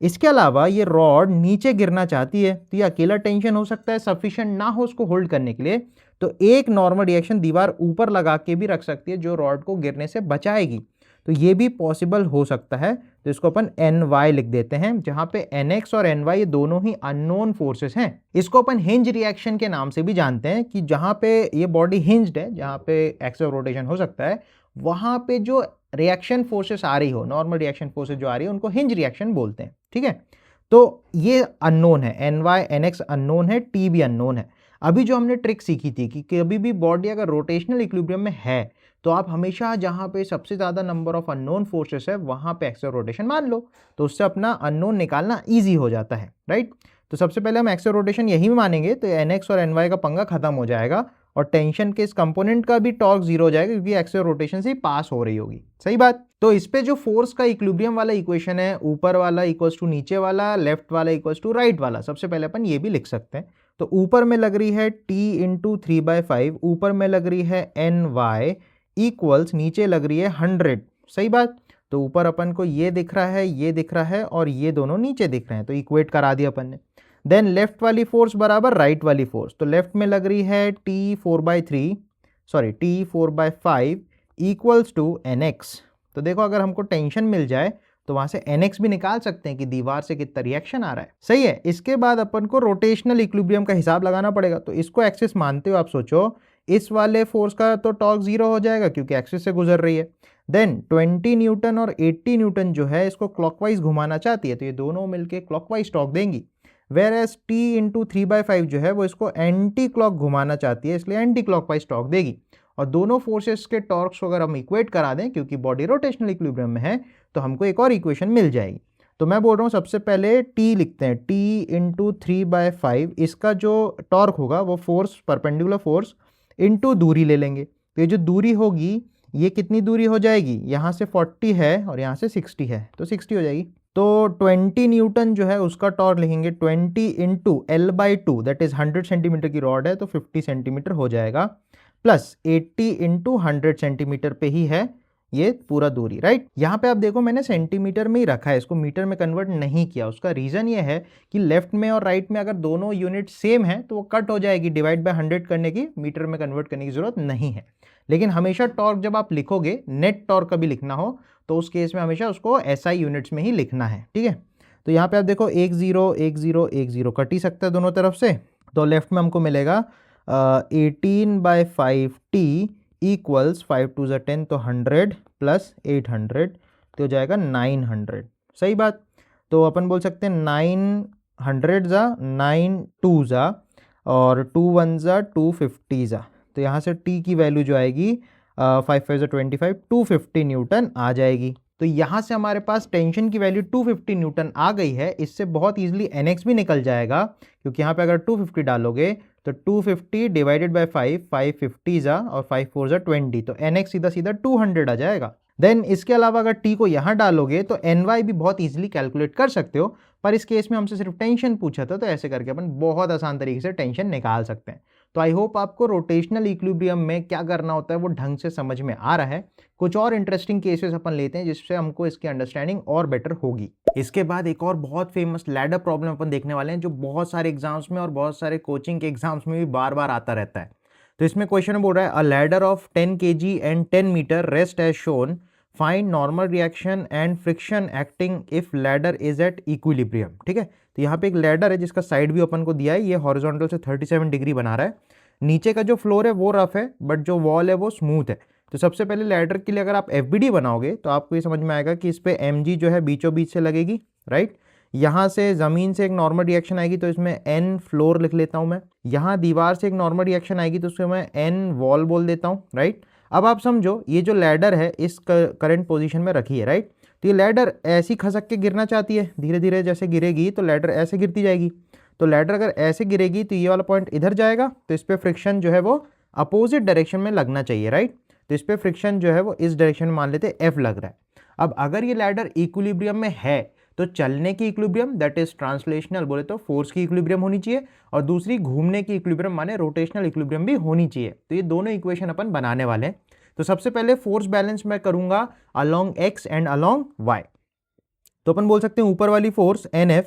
इसके अलावा ये रॉड नीचे गिरना चाहती है, तो ये अकेला टेंशन हो सकता है, सफिशिएंट ना हो उसको होल्ड करने के लिए, तो एक नॉर्मल रिएक्शन दीवार ऊपर लगा के भी रख सकती है जो रॉड को गिरने से बचाएगी, तो ये भी पॉसिबल हो सकता है। तो इसको अपन NY लिख देते हैं, जहां पे NX और NY ये दोनों ही अननोन फोर्सेस हैं। इसको अपन हिंज रिएक्शन के नाम से भी जानते हैं, कि जहां पे ये बॉडी हिंज्ड है, जहां पे एक्स ऑफ रोटेशन हो सकता है, वहां पे जो रिएक्शन फोर्सेस आ रही हो, नॉर्मल रिएक्शन फोर्सेस जो आ रही है, उनको हिंज रिएक्शन बोलते हैं, ठीक है। तो ये अननोन है, NY NX अननोन है, T भी अननोन है। अभी जो हमने ट्रिक सीखी थी कि कभी भी बॉडी अगर रोटेशनल इक्विलिब्रियम में है तो आप हमेशा जहाँ पे सबसे ज़्यादा नंबर ऑफ अननोन फोर्सेस है वहाँ पे एक्सियल रोटेशन मान लो, तो उससे अपना अननोन निकालना ईजी हो जाता है, राइट। तो सबसे पहले हम एक्सियल रोटेशन यही मानेंगे तो NX और NY का पंगा खत्म हो जाएगा और टेंशन के इस कंपोनेंट का भी टॉर्क जीरो हो जाएगा क्योंकि एक्सियल रोटेशन से ही पास हो रही होगी, सही बात। तो इस पे जो फोर्स का इक्विलिब्रियम वाला इक्वेशन है, ऊपर वाला इक्वल्स टू नीचे वाला, लेफ्ट वाला इक्वल्स टू राइट वाला, सबसे पहले अपन ये भी लिख सकते हैं। तो ऊपर में लग रही है T इंटू 3/5, ऊपर में लग रही है NY इक्वल्स, नीचे लग रही है 100, सही बात। तो ऊपर अपन को ये दिख रहा है, ये दिख रहा है और ये दोनों नीचे दिख रहे हैं, तो इक्वेट करा दिया अपन ने। देन लेफ्ट वाली फोर्स बराबर राइट वाली फोर्स, तो लेफ्ट में लग रही है T4/5 इक्वल्स टू NX। तो देखो अगर हमको टेंशन मिल जाए तो वहां से NX भी निकाल सकते हैं कि दीवार से कितना रिएक्शन आ रहा है, सही है। इसके बाद अपन को रोटेशनल इक्विलिब्रियम का हिसाब लगाना पड़ेगा। तो इसको एक्सिस मानते हो आप सोचो, इस वाले फोर्स का तो टॉर्क जीरो हो जाएगा क्योंकि एक्सिस से गुजर रही है। देन 20 न्यूटन और 80 न्यूटन जो है इसको क्लॉकवाइज घुमाना चाहती है, तो ये दोनों मिलके क्लॉकवाइज टॉर्क देंगी। वेर एज T इंटू 3/5 जो है वो इसको एंटी क्लॉक घुमाना चाहती है, इसलिए एंटी क्लॉकवाइज टॉर्क देगी। और दोनों फोर्सेस के टॉर्क्स अगर हम इक्वेट करा दें, क्योंकि बॉडी रोटेशनल इक्विलिब्रियम में है, तो हमको एक और इक्वेशन मिल जाएगी। तो मैं बोल रहा हूँ सबसे पहले T लिखते हैं, T इंटू 3/5, इसका जो टॉर्क होगा वो फोर्स, परपेंडिकुलर फोर्स इंटू दूरी ले लेंगे। तो ये जो दूरी होगी ये कितनी दूरी हो जाएगी, यहाँ से 40 है और यहाँ से 60 है, तो 60 हो जाएगी। तो 20 न्यूटन जो है उसका टॉर्क लिखेंगे 20 into L/2, that is 100 centimetre की रॉड है तो 50 सेंटीमीटर हो जाएगा, प्लस 80 इंटू 100 सेंटीमीटर पे ही है ये पूरा दूरी, राइट। यहाँ पे आप देखो मैंने सेंटीमीटर में ही रखा है, इसको मीटर में कन्वर्ट नहीं किया। उसका रीजन ये है कि लेफ्ट में और राइट में अगर दोनों यूनिट सेम है तो वो कट हो जाएगी, डिवाइड बाय 100 करने की, मीटर में कन्वर्ट करने की जरूरत नहीं है। लेकिन हमेशा टॉर्क जब आप लिखोगे, नेट टॉर्क कभी लिखना हो तो उस केस में हमेशा उसको SI यूनिट्स में ही लिखना है, ठीक है। तो यहाँ पे आप देखो 1 0 1 0 1 0 कट ही सकता है दोनों तरफ से। तो लेफ्ट में हमको मिलेगा 18/5T इक्वल्स 5 2 ज़ा 10, तो 100 प्लस 800 तो हो जाएगा 900, सही बात। तो अपन बोल सकते हैं 900 ज़ा 9 2 ज़ा और 2 1 ज़ा 250 ज़ा। तो यहाँ से T की वैल्यू जो आएगी 5 5 ज़ा 25, 250 न्यूटन आ जाएगी। तो यहाँ से हमारे पास टेंशन की वैल्यू 250 न्यूटन आ गई है। इससे बहुत इजीली NX भी निकल जाएगा, क्योंकि यहाँ पे अगर 250 डालोगे तो 250 डिवाइडेड बाय 5, 550 ज़ा और 5 4 ज़ा 20, तो NX सीधा सीधा 200 आ जाएगा। देन इसके अलावा अगर T को यहाँ डालोगे तो NY भी बहुत इजीली कैलकुलेट कर सकते हो, पर इस केस में हमसे सिर्फ टेंशन पूछा था, तो ऐसे करके अपन बहुत आसान तरीके से टेंशन निकाल सकते हैं। तो आई होप आपको रोटेशनल इक्विलिब्रियम में क्या करना होता है वो ढंग से समझ में आ रहा है। कुछ और इंटरेस्टिंग केसेस अपन लेते हैं जिससे हमको इसकी अंडरस्टैंडिंग और बेटर होगी। इसके बाद एक और बहुत फेमस लैडर प्रॉब्लम अपन देखने वाले हैं, जो बहुत सारे एग्जाम्स में और बहुत सारे कोचिंग के एग्जाम्स में भी बार बार आता रहता है। तो इसमें क्वेश्चन बोल रहा है, a ladder of 10 kg and 10 metre rest as shown, find normal reaction and friction acting if ladder is at equilibrium, ठीक है। तो यहाँ पे एक लैडर है जिसका साइड व्यू अपन को दिया है, ये हॉरिजॉन्टल से 37 डिग्री बना रहा है। नीचे का जो फ्लोर है वो रफ है, बट जो वॉल है वो स्मूथ है। तो सबसे पहले लैडर के लिए अगर आप FBD बनाओगे तो आपको ये समझ में आएगा कि इस पे mg जो है बीचों बीच से लगेगी, राइट। यहाँ से ज़मीन से एक नॉर्मल रिएक्शन आएगी तो इसमें n फ्लोर लिख लेता हूँ मैं। यहाँ दीवार से एक नॉर्मल रिएक्शन आएगी तो उसको मैं n वॉल बोल देता हूँ, राइट। अब आप समझो ये जो लैडर है इस करंट पोजीशन में रखी है, राइट। तो ये लैडर ऐसी खसक के गिरना चाहती है, धीरे धीरे जैसे गिरेगी तो लैडर ऐसे गिरती जाएगी। तो लैडर अगर ऐसे गिरेगी तो ये वाला पॉइंट इधर जाएगा, तो इस पे फ्रिक्शन जो है वो अपोजिट डायरेक्शन में लगना चाहिए, राइट। तो इस पे फ्रिक्शन जो है वो इस डायरेक्शन में मान लेते F लग रहा है। अब अगर ये लैडर इक्विलिब्रियम में है तो चलने की इक्विलिब्रियम, दैट इज ट्रांसलेशनल बोले तो फोर्स की इक्विलिब्रियम होनी चाहिए, और दूसरी घूमने की इक्विलिब्रियम माने रोटेशनल इक्विलिब्रियम भी होनी चाहिए। तो ये दोनों इक्वेशन अपन बनाने वाले हैं। तो सबसे पहले फोर्स बैलेंस मैं करूंगा along X and along Y। तो अपन बोल सकते हैं ऊपर वाली फोर्स NF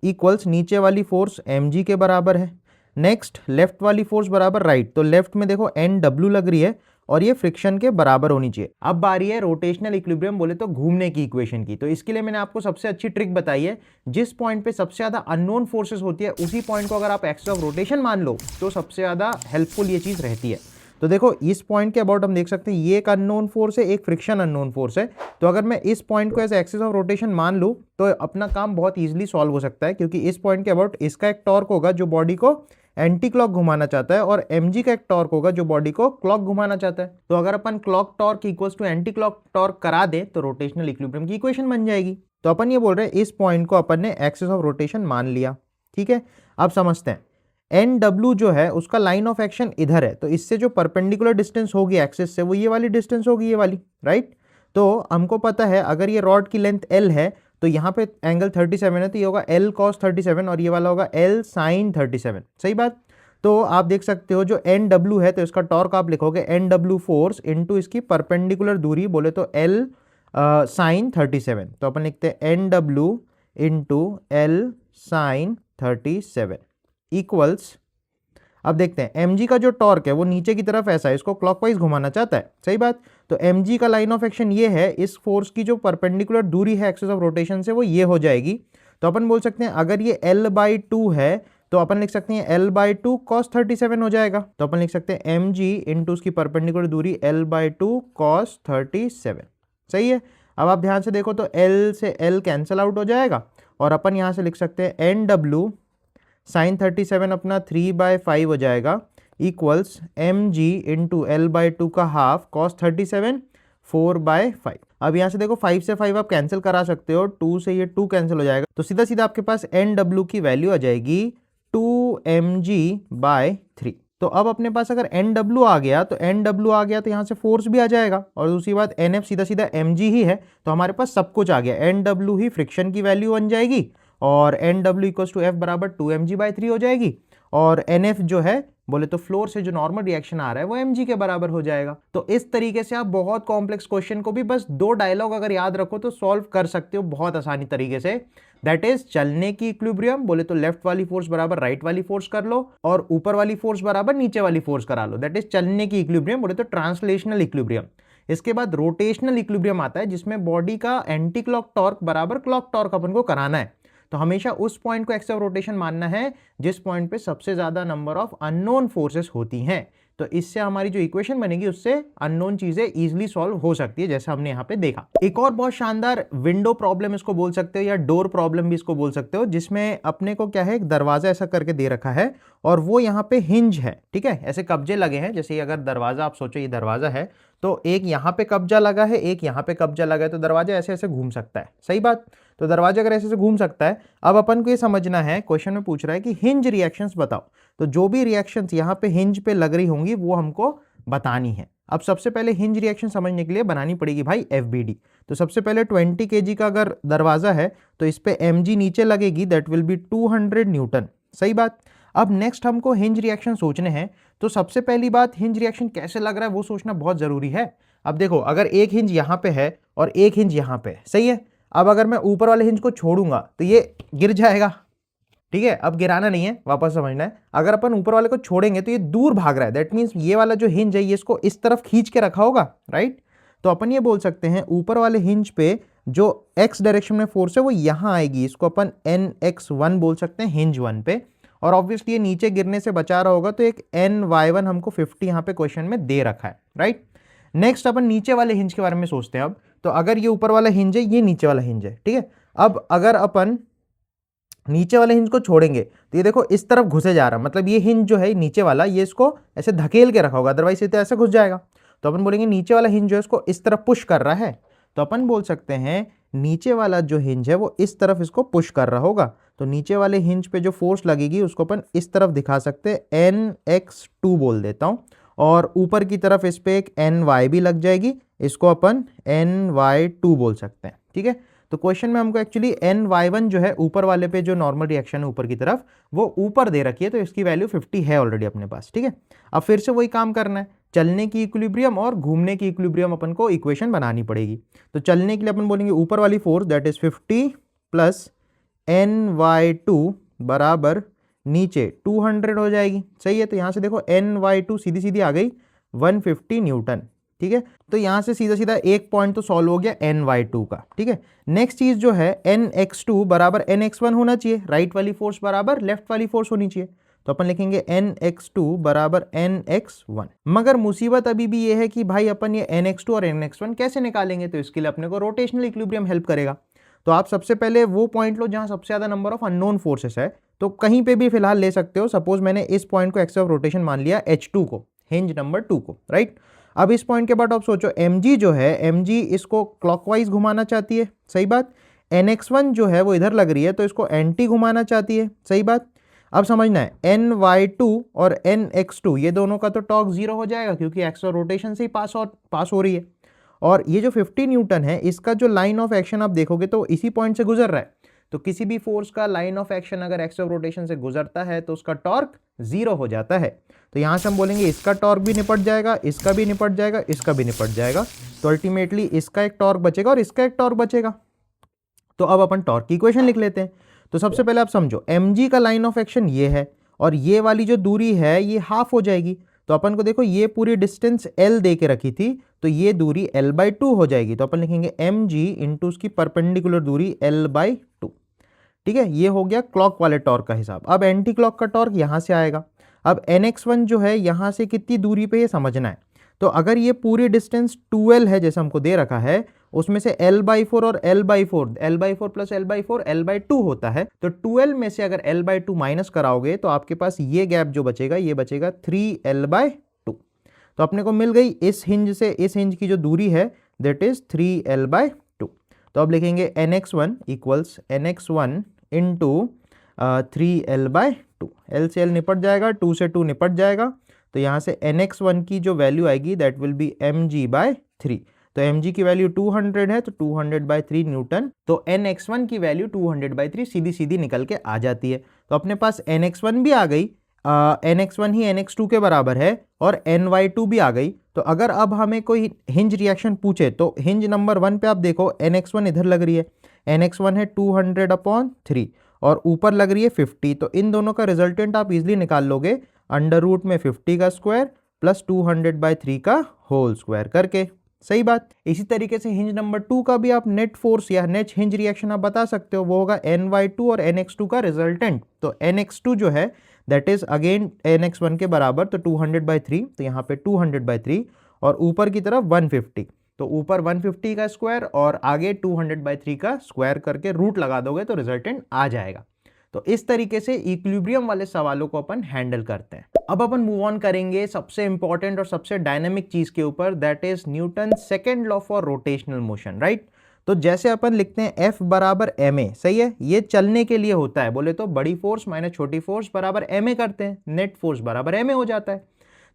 इक्वल्स नीचे वाली फोर्स mg के बराबर है। नेक्स्ट लेफ्ट वाली फोर्स बराबर राइट, तो लेफ्ट में देखो NW लग रही है और ये फ्रिक्शन के बराबर होनी चाहिए। अब बारी है रोटेशनल इक्विलिब्रियम बोले तो घूमने की इक्वेशन की। तो इसके लिए मैंने आपको सबसे अच्छी ट्रिक बताई है, जिस पॉइंट पे सबसे ज्यादा अननोन फोर्सेस होती है उसी पॉइंट को अगर आप एक्सिस ऑफ रोटेशन मान लो तो सबसे ज्यादा हेल्पफुल ये चीज रहती है। तो देखो इस पॉइंट के अबाउट हम देख सकते हैं ये एक अननोन फोर्स है, एक फ्रिक्शन अननोन फोर्स है। तो अगर मैं इस पॉइंट को एज एक्सिस ऑफ रोटेशन मान लूं तो अपना काम बहुत इजीली सॉल्व हो सकता है, क्योंकि इस पॉइंट के अबाउट इसका एक टॉर्क होगा जो बॉडी को एंटी क्लॉक घुमाना चाहता है और mg का एक टॉर्क होगा जो बॉडी को क्लॉक घुमाना चाहता है। तो अगर अपन clock torque equals to anti clock torque करा दे तो रोटेशनल इक्विलिब्रियम की इक्वेशन बन जाएगी। तो अपन ये बोल रहे हैं इस पॉइंट को अपन ने एक्सिस ऑफ रोटेशन मान लिया, ठीक है। अब समझते हैं एन डब्ल्यू जो है उसका लाइन ऑफ एक्शन इधर है, तो इससे जो परपेंडिकुलर डिस्टेंस होगी एक्सिस से वो ये वाली डिस्टेंस होगी, ये वाली, राइट। तो हमको पता है अगर ये रॉड की लेंथ एल है तो यहाँ पे एंगल 37 है, तो ये होगा एल कॉस 37 और ये वाला होगा एल साइन 37, सही बात। तो आप देख सकते हो जो एन डब्ल्यू है तो इसका टॉर्क आप लिखोगे एन डब्ल्यू फोर्स इंटू इसकी परपेंडिकुलर दूरी बोले तो एल साइन 37। तो अपन लिखते हैं N W into L sine 37 equals, अब देखते हैं mg का जो टॉर्क है वो नीचे की तरफ ऐसा है, इसको क्लॉकवाइज घुमाना चाहता है, सही बात। तो mg का लाइन ऑफ एक्शन ये है, इस फोर्स की जो परपेंडिकुलर दूरी है एक्सिस ऑफ रोटेशन से वो ये हो जाएगी। तो अपन बोल सकते हैं अगर ये l/2 है तो अपन लिख सकते हैं l/2 cos 37 हो जाएगा। तो अपन लिख सकते हैं mg इंटू उसकी परपेंडिकुलर दूरी l/2 cos 37, सही है। अब आप ध्यान से देखो तो l से l कैंसिल आउट हो जाएगा और अपन यहाँ से लिख सकते हैं nw साइन 37 अपना 3/5 हो जाएगा इक्वल्स mg इंटू l/2 का हाफ cos 37 4/5। अब यहाँ से देखो 5 से 5 आप कैंसिल करा सकते हो, 2 से ये 2 कैंसिल हो जाएगा, तो सीधा सीधा आपके पास nw की वैल्यू आ जाएगी 2mg/3। तो अब अपने पास अगर nw आ गया तो यहाँ से फोर्स भी आ जाएगा और दूसरी बात nf सीधा सीधा mg ही है, तो हमारे पास सब कुछ आ गया। nw ही फ्रिक्शन की वैल्यू बन जाएगी और nw इक्वल्स टू f बराबर 2mg/3 हो जाएगी और nf जो है बोले तो फ्लोर से जो नॉर्मल रिएक्शन आ रहा है वो mg के बराबर हो जाएगा। तो इस तरीके से आप बहुत कॉम्प्लेक्स क्वेश्चन को भी बस 2 डायलॉग अगर याद रखो तो सॉल्व कर सकते हो बहुत आसानी तरीके से। दैट इज चलने की इक्विलिब्रियम बोले तो लेफ्ट वाली फोर्स बराबर राइट वाली फोर्स कर लो और ऊपर वाली फोर्स बराबर नीचे वाली फोर्स करा लो। दैट इज चलने की इक्विलिब्रियम बोले तो ट्रांसलेशनल इक्विलिब्रियम। इसके बाद रोटेशनल इक्विलिब्रियम आता है जिसमें बॉडी का एंटी क्लॉक टॉर्क बराबर क्लॉक टॉर्क अपन को कराना है। तो हमेशा उस पॉइंट को एक्सिस ऑफ रोटेशन मानना है जिस पॉइंट पे सबसे ज्यादा नंबर ऑफ अननोन फोर्सेस होती हैं। तो इससे हमारी जो इक्वेशन बनेगी उससे अननोन चीजें इजीली सॉल्व हो सकती है, जैसा हमने यहाँ पे देखा। एक और बहुत शानदार विंडो प्रॉब्लम इसको बोल सकते हो या डोर प्रॉब्लम भी इसको बोल सकते हो, जिसमें अपने को क्या है एक दरवाजा ऐसा करके दे रखा है और वो यहाँ पे हिंज है, ठीक है, ऐसे कब्जे लगे हैं। जैसे अगर दरवाजा आप सोचो ये दरवाजा है तो एक यहाँ पे कब्जा लगा है एक यहाँ पे कब्जा लगा है, तो दरवाजा ऐसे ऐसे घूम सकता है, सही बात। तो दरवाजा अगर ऐसे ऐसे घूम सकता है, अब अपन को ये समझना है, क्वेश्चन में पूछ रहा है कि हिंज रिएक्शंस बताओ। तो जो भी रिएक्शंस यहाँ पे हिंज पे लग रही होंगी वो हमको बतानी है। अब सबसे पहले हिंज रिएक्शन समझने के लिए बनानी पड़ेगी भाई FBD। तो सबसे पहले 20 kg का अगर दरवाजा है तो इस पे mg नीचे लगेगी, दैट विल बी 200 न्यूटन, सही बात। अब नेक्स्ट हमको हिंज रिएक्शन सोचने हैं, तो सबसे पहली बात हिंज रिएक्शन कैसे लग रहा है वो सोचना बहुत जरूरी है। अब देखो अगर एक हिंज यहाँ पे है और एक हिंज यहाँ पे है, सही है। अब अगर मैं ऊपर वाले हिंज को छोड़ूंगा तो ये गिर जाएगा, ठीक है। अब गिराना नहीं है, वापस समझना है। अगर अपन ऊपर वाले को छोड़ेंगे तो ये दूर भाग रहा है, दैट मीन्स ये वाला जो हिंज है ये इसको इस तरफ खींच के रखा होगा, राइट। तो अपन ये बोल सकते हैं ऊपर वाले हिंज पे जो x डायरेक्शन में फोर्स है वो यहां आएगी, इसको अपन NX1 बोल सकते हैं हिंज 1 पे। और ऑब्वियसली ये नीचे गिरने से बचा रहा होगा तो एक NY1 हमको 50 यहाँ पे क्वेश्चन में दे रखा है, राइट। नेक्स्ट अपन नीचे वाले हिंज के बारे में सोचते हैं। अब तो अगर ये ऊपर वाला हिंज है ये नीचे वाला हिंज है, ठीक है। अब अगर अपन नीचे वाले हिंज को छोड़ेंगे तो ये देखो इस तरफ घुसे जा रहा है, मतलब ये हिंज जो है नीचे वाला ये इसको ऐसे धकेल के रखा होगा, अदरवाइज ये तो ऐसे घुस जाएगा। तो अपन बोलेंगे नीचे वाला हिंज जो है इसको इस तरफ पुश कर रहा है, तो अपन बोल सकते हैं नीचे वाला जो हिंज है वो इस तरफ इसको पुश कर रहा होगा। तो नीचे वाले हिंज पे जो फोर्स लगेगी उसको अपन इस तरफ दिखा सकते हैं, NX2 बोल देता हूँ। और ऊपर की तरफ इस पे एक NY भी लग जाएगी, इसको अपन NY2 बोल सकते हैं, ठीक है। तो क्वेश्चन में हमको एक्चुअली NY1 जो है ऊपर वाले पे जो नॉर्मल रिएक्शन है ऊपर की तरफ वो ऊपर दे रखी है, तो इसकी वैल्यू 50 है ऑलरेडी अपने पास, ठीक है। अब फिर से वही काम करना है, चलने की इक्विलिब्रियम और घूमने की इक्विलिब्रियम अपन को इक्वेशन बनानी पड़ेगी। तो चलने के लिए अपन बोलेंगे ऊपर वाली force that is 50 plus NY2 बराबर नीचे 200 हो जाएगी, सही है। तो यहाँ से देखो NY2 सीधी सीधी आ गई 150 न्यूटन, ठीक है। तो यहाँ से सीधा सीधा एक पॉइंट तो सॉल्व हो गया NY2 का, ठीक है। नेक्स्ट चीज जो है NX2 बराबर NX1 होना चाहिए, राइट वाली फोर्स बराबर लेफ्ट वाली फोर्स होनी चाहिए। तो अपन लिखेंगे NX2 बराबर NX1। मगर मुसीबत अभी भी ये है कि भाई अपन ये NX2 और NX1 कैसे निकालेंगे, तो इसके लिए अपने को रोटेशनल इक्विलिब्रियम हेल्प करेगा। तो आप सबसे पहले वो पॉइंट लो जहां सबसे ज्यादा नंबर ऑफ अननोन फोर्सेस है, तो कहीं पे भी फिलहाल ले सकते हो। सपोज मैंने इस पॉइंट को एक्सिस ऑफ रोटेशन मान लिया H2 को, हिंज नंबर 2 को, राइट। अब इस पॉइंट के बाद आप सोचो mg जो है, mg इसको क्लॉकवाइज घुमाना चाहती है, सही बात। nx1 जो है वो इधर लग रही है तो इसको एंटी घुमाना चाहती है, सही बात। अब समझना है ny2 और nx2 ये दोनों का तो टॉर्क 0 हो जाएगा क्योंकि एक्सिस ऑफ रोटेशन से ही पास हो रही है। और ये जो 50 न्यूटन है इसका जो लाइन ऑफ एक्शन आप देखोगे तो इसी पॉइंट से गुजर रहा है। तो किसी भी फोर्स का लाइन ऑफ एक्शन अगर एक्सिस ऑफ रोटेशन से गुजरता है तो उसका टॉर्क 0 हो जाता है। तो यहां से हम बोलेंगे इसका टॉर्क भी निपट जाएगा, इसका भी निपट जाएगा, इसका भी निपट जाएगा। तो अल्टीमेटली इसका एक टॉर्क बचेगा और इसका एक टॉर्क बचेगा। तो अब अपन टॉर्क की इक्वेशन लिख लेते हैं। तो सबसे पहले आप समझो mg का लाइन ऑफ एक्शन ये है और ये वाली जो दूरी है ये हाफ हो जाएगी। तो अपन को देखो ये पूरी डिस्टेंस l दे के रखी थी तो ये दूरी l/2 हो जाएगी। तो अपन लिखेंगे mg इंटू उसकी परपेंडिकुलर दूरी l/2। ठीक है, ये हो गया क्लॉक वाले टॉर्क का हिसाब। अब एंटी क्लॉक का टॉर्क यहां से आएगा। अब nx1 जो है यहां से कितनी दूरी पे ये समझना है। तो अगर ये पूरी डिस्टेंस 2l है जैसे हमको दे रखा है, उसमें से l/4 और l/4 प्लस l/4 l/2 होता है। तो 2l में से अगर l/2 माइनस कराओगे तो आपके पास ये गैप जो बचेगा ये बचेगा 3l/2। तो अपने को मिल गई इस हिंज से इस हिंज की जो दूरी है दैट इज 3l/2। तो अब लिखेंगे nx1 equals nx1 into 3l/2। l से l निपट जाएगा, 2 से 2 निपट जाएगा। तो यहाँ से nx1 की जो वैल्यू आएगी दैट विल बी mg/3। तो mg की वैल्यू 200 है तो 200/3 न्यूटन। तो nx1 की वैल्यू 200/3 सीधी सीधी निकल के आ जाती है। तो अपने पास nx1 भी आ गई, nx1 ही nx2 के बराबर है और ny2 भी आ गई। तो अगर अब हमें कोई हिंज रिएक्शन पूछे तो हिंज नंबर 1 पे आप देखो nx1 इधर लग रही है, nx1 है 200/3 और ऊपर लग रही है 50। तो इन दोनों का रिजल्टेंट आप इजिली निकाल लोगे अंडर रूट में 50 का स्क्वायर प्लस 200/3 का होल स्क्वायर करके, सही बात। इसी तरीके से हिंज नंबर 2 का भी आप नेट फोर्स या नेट हिंज रिएक्शन आप बता सकते हो, वो होगा ny2 और nx2 का रिजल्टेंट। तो nx2 जो है दैट इज अगेन nx1 के बराबर, तो 200/3, तो यहाँ पे 200/3 और ऊपर की तरफ 150। तो ऊपर 150 का स्क्वायर और आगे 200/3 का स्क्वायर करके रूट लगा दोगे तो रिजल्टेंट आ जाएगा। तो इस तरीके से इक्विलिब्रियम वाले सवालों को अपन हैंडल करते हैं। अब अपन मूव ऑन करेंगे सबसे इंपॉर्टेंट और सबसे डायनेमिक चीज के ऊपर, that is Newton second law for rotational motion, right. तो जैसे अपन लिखते हैं F बराबर ma, सही है, ये चलने के लिए होता है। बोले तो बड़ी फोर्स माइनस छोटी फोर्स बराबर ma करते हैं, नेट फोर्स बराबर ma हो जाता है।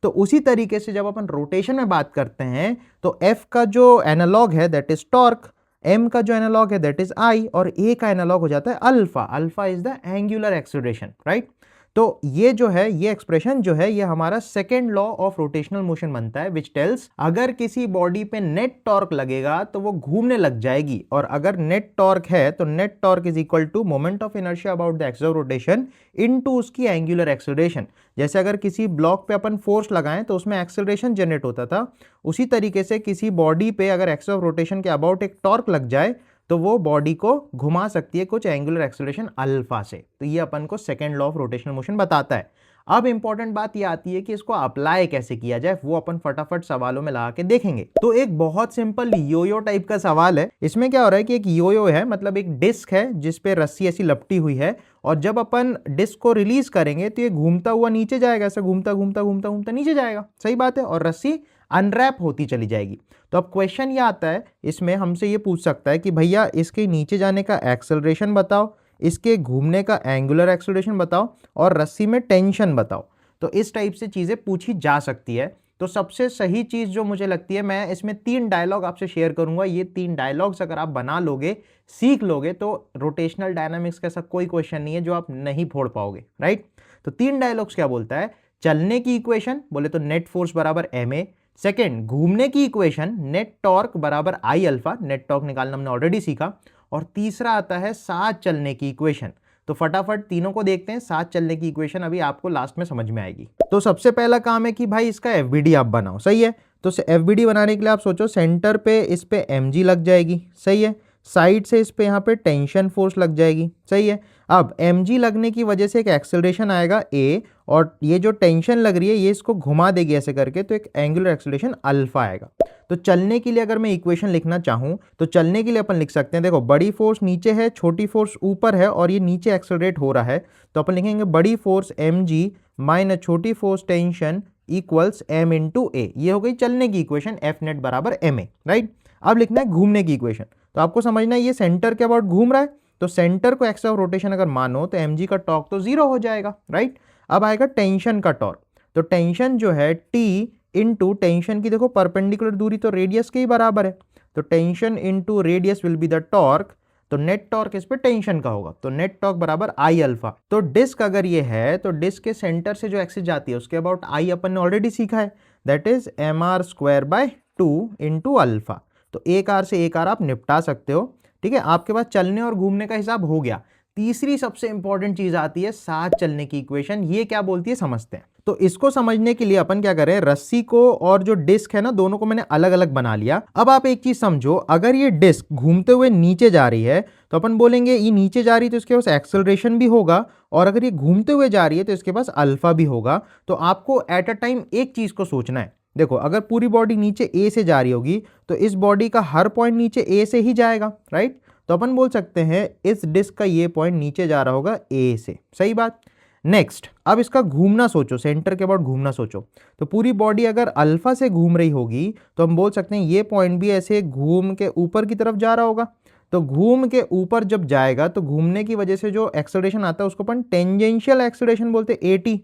तो उसी तरीके से जब अपन रोटेशन में बात करते हैं तो F का जो एनालॉग है दैट इज टॉर्क, m का जो एनालॉग है दैट इज I और a का एनालॉग हो जाता है alpha. Alpha is the angular acceleration, right. तो ये जो है ये एक्सप्रेशन जो है ये हमारा second law of rotational motion बनता है, विच टेल्स अगर किसी बॉडी पे नेट टॉर्क लगेगा तो वो घूमने लग जाएगी, और अगर नेट टॉर्क है तो net torque is equal to moment of inertia about the axis of rotation into उसकी एंगुलर एक्सीलरेशन। जैसे अगर किसी ब्लॉक पे अपन फोर्स लगाएं तो उसमें एक्सीलरेशन जनरेट होता था, उसी तरीके से किसी बॉडी पे अगर एक्सिस ऑफ रोटेशन के अबाउट एक टॉर्क लग जाए तो वो बॉडी को घुमा सकती है कुछ एंगुलर एक्सीलरेशन अल्फा से। तो ये अपन को second law of rotational motion बताता है। अब इंपॉर्टेंट बात ये आती है कि इसको अप्लाई कैसे किया जाए, वो अपन फटाफट सवालों में लगा के देखेंगे। तो एक बहुत सिंपल योयो टाइप का सवाल है। इसमें क्या हो रहा है कि एक योयो है, मतलब एक डिस्क है जिसपे रस्सी ऐसी लपटी हुई है, और जब अपन डिस्क को रिलीज करेंगे तो ये घूमता हुआ नीचे जाएगा, ऐसा घूमता घूमता घूमता घूमता नीचे जाएगा, सही बात है, और रस्सी अनरैप होती चली जाएगी। तो अब क्वेश्चन ये आता है, इसमें हमसे ये पूछ सकता है कि भैया इसके नीचे जाने का एक्सेलरेशन बताओ, इसके घूमने का एंगुलर एक्सेलरेशन बताओ और रस्सी में टेंशन बताओ। तो इस टाइप से चीज़ें पूछी जा सकती है। तो सबसे सही चीज़ जो मुझे लगती है, मैं इसमें 3 डायलॉग आपसे शेयर करूंगा। ये 3 डायलॉग्स अगर आप बना लोगे, सीख लोगे, तो रोटेशनल डायनामिक्स का ऐसा कोई क्वेश्चन नहीं है जो आप नहीं फोड़ पाओगे, राइट। तो 3 डायलॉग्स क्या बोलता है, चलने की इक्वेशन बोले तो नेट फोर्स बराबर ma, सेकेंड घूमने की इक्वेशन नेट टॉर्क बराबर आई अल्फा, नेट टॉर्क निकालना हमने ऑलरेडी सीखा, और तीसरा आता है साथ चलने की इक्वेशन। तो फटाफट तीनों को देखते हैं। साथ चलने की इक्वेशन अभी आपको लास्ट में समझ में आएगी। तो सबसे पहला काम है कि भाई इसका एफबीडी आप बनाओ, सही है। तो एफबीडी बनाने के लिए आप सोचो सेंटर पे इस पे mg लग जाएगी, सही है, साइड से इस पे यहाँ पे टेंशन फोर्स लग जाएगी, सही है। अब mg लगने की वजह से एक एक्सेलरेशन आएगा a और ये जो टेंशन लग रही है ये इसको घुमा देगी ऐसे करके, तो एक एंगुलर एक्सेलरेशन अल्फा आएगा। तो चलने के लिए अगर मैं इक्वेशन लिखना चाहूँ तो चलने के लिए अपन लिख सकते हैं, देखो बड़ी फोर्स नीचे है, छोटी फोर्स ऊपर है और ये नीचे एक्सेलरेट हो रहा है, तो अपन लिखेंगे बड़ी फोर्स mg माइनस छोटी force tension equals m into A. ये हो गई चलने की इक्वेशन, एफ नेट बराबर एम ए, राइट। अब लिखना है घूमने की इक्वेशन, तो आपको समझना है ये सेंटर के अबाउट घूम रहा है, तो सेंटर को एक्स ऑफ रोटेशन अगर मानो तो mg का टॉर्क तो जीरो हो जाएगा, राइट। अब आएगा टेंशन का टॉर्क, तो टेंशन जो है T इंटू टेंशन की देखो परपेंडिकुलर दूरी तो रेडियस के ही बराबर है, तो tension into radius will be the torque, तो नेट टॉर्क इस पे टेंशन का होगा, तो नेट टॉर्क बराबर आई अल्फा। तो डिस्क अगर ये है तो डिस्क के सेंटर से जो एक्सिस जाती है उसके अबाउट आई अपन ने ऑलरेडी सीखा है, that is M R square by 2 into alpha. तो एक आर से एक आर आप निपटा सकते हो, ठीक है। आपके पास चलने और घूमने का हिसाब हो गया। तीसरी सबसे इंपॉर्टेंट चीज आती है साथ चलने की इक्वेशन, ये क्या बोलती है समझते हैं। तो इसको समझने के लिए अपन क्या करें, रस्सी को और जो डिस्क है ना दोनों को मैंने अलग अलग बना लिया। अब आप एक चीज समझो, अगर ये डिस्क घूमते हुए नीचे जा रही है तो अपन बोलेंगे ये नीचे जा रही है तो इसके पास एक्सेलरेशन भी होगा, और अगर ये घूमते हुए जा रही है तो इसके पास अल्फा भी होगा। तो आपको एट अ टाइम एक चीज को सोचना है, देखो अगर पूरी बॉडी नीचे ए से जा रही होगी तो इस बॉडी का हर पॉइंट नीचे ए से ही जाएगा, राइट। तो अपन बोल सकते हैं इस डिस्क का ये पॉइंट नीचे जा रहा होगा ए से, सही बात। नेक्स्ट, अब इसका घूमना सोचो, सेंटर के अबाउट घूमना सोचो, तो पूरी बॉडी अगर अल्फा से घूम रही होगी तो हम बोल सकते हैं ये पॉइंट भी ऐसे घूम के ऊपर की तरफ जा रहा होगा। तो घूम के ऊपर जब जाएगा तो घूमने की वजह से जो एक्सेलरेशन आता है उसको अपन टेंजेंशियल एक्सेलरेशन बोलते हैं, AT।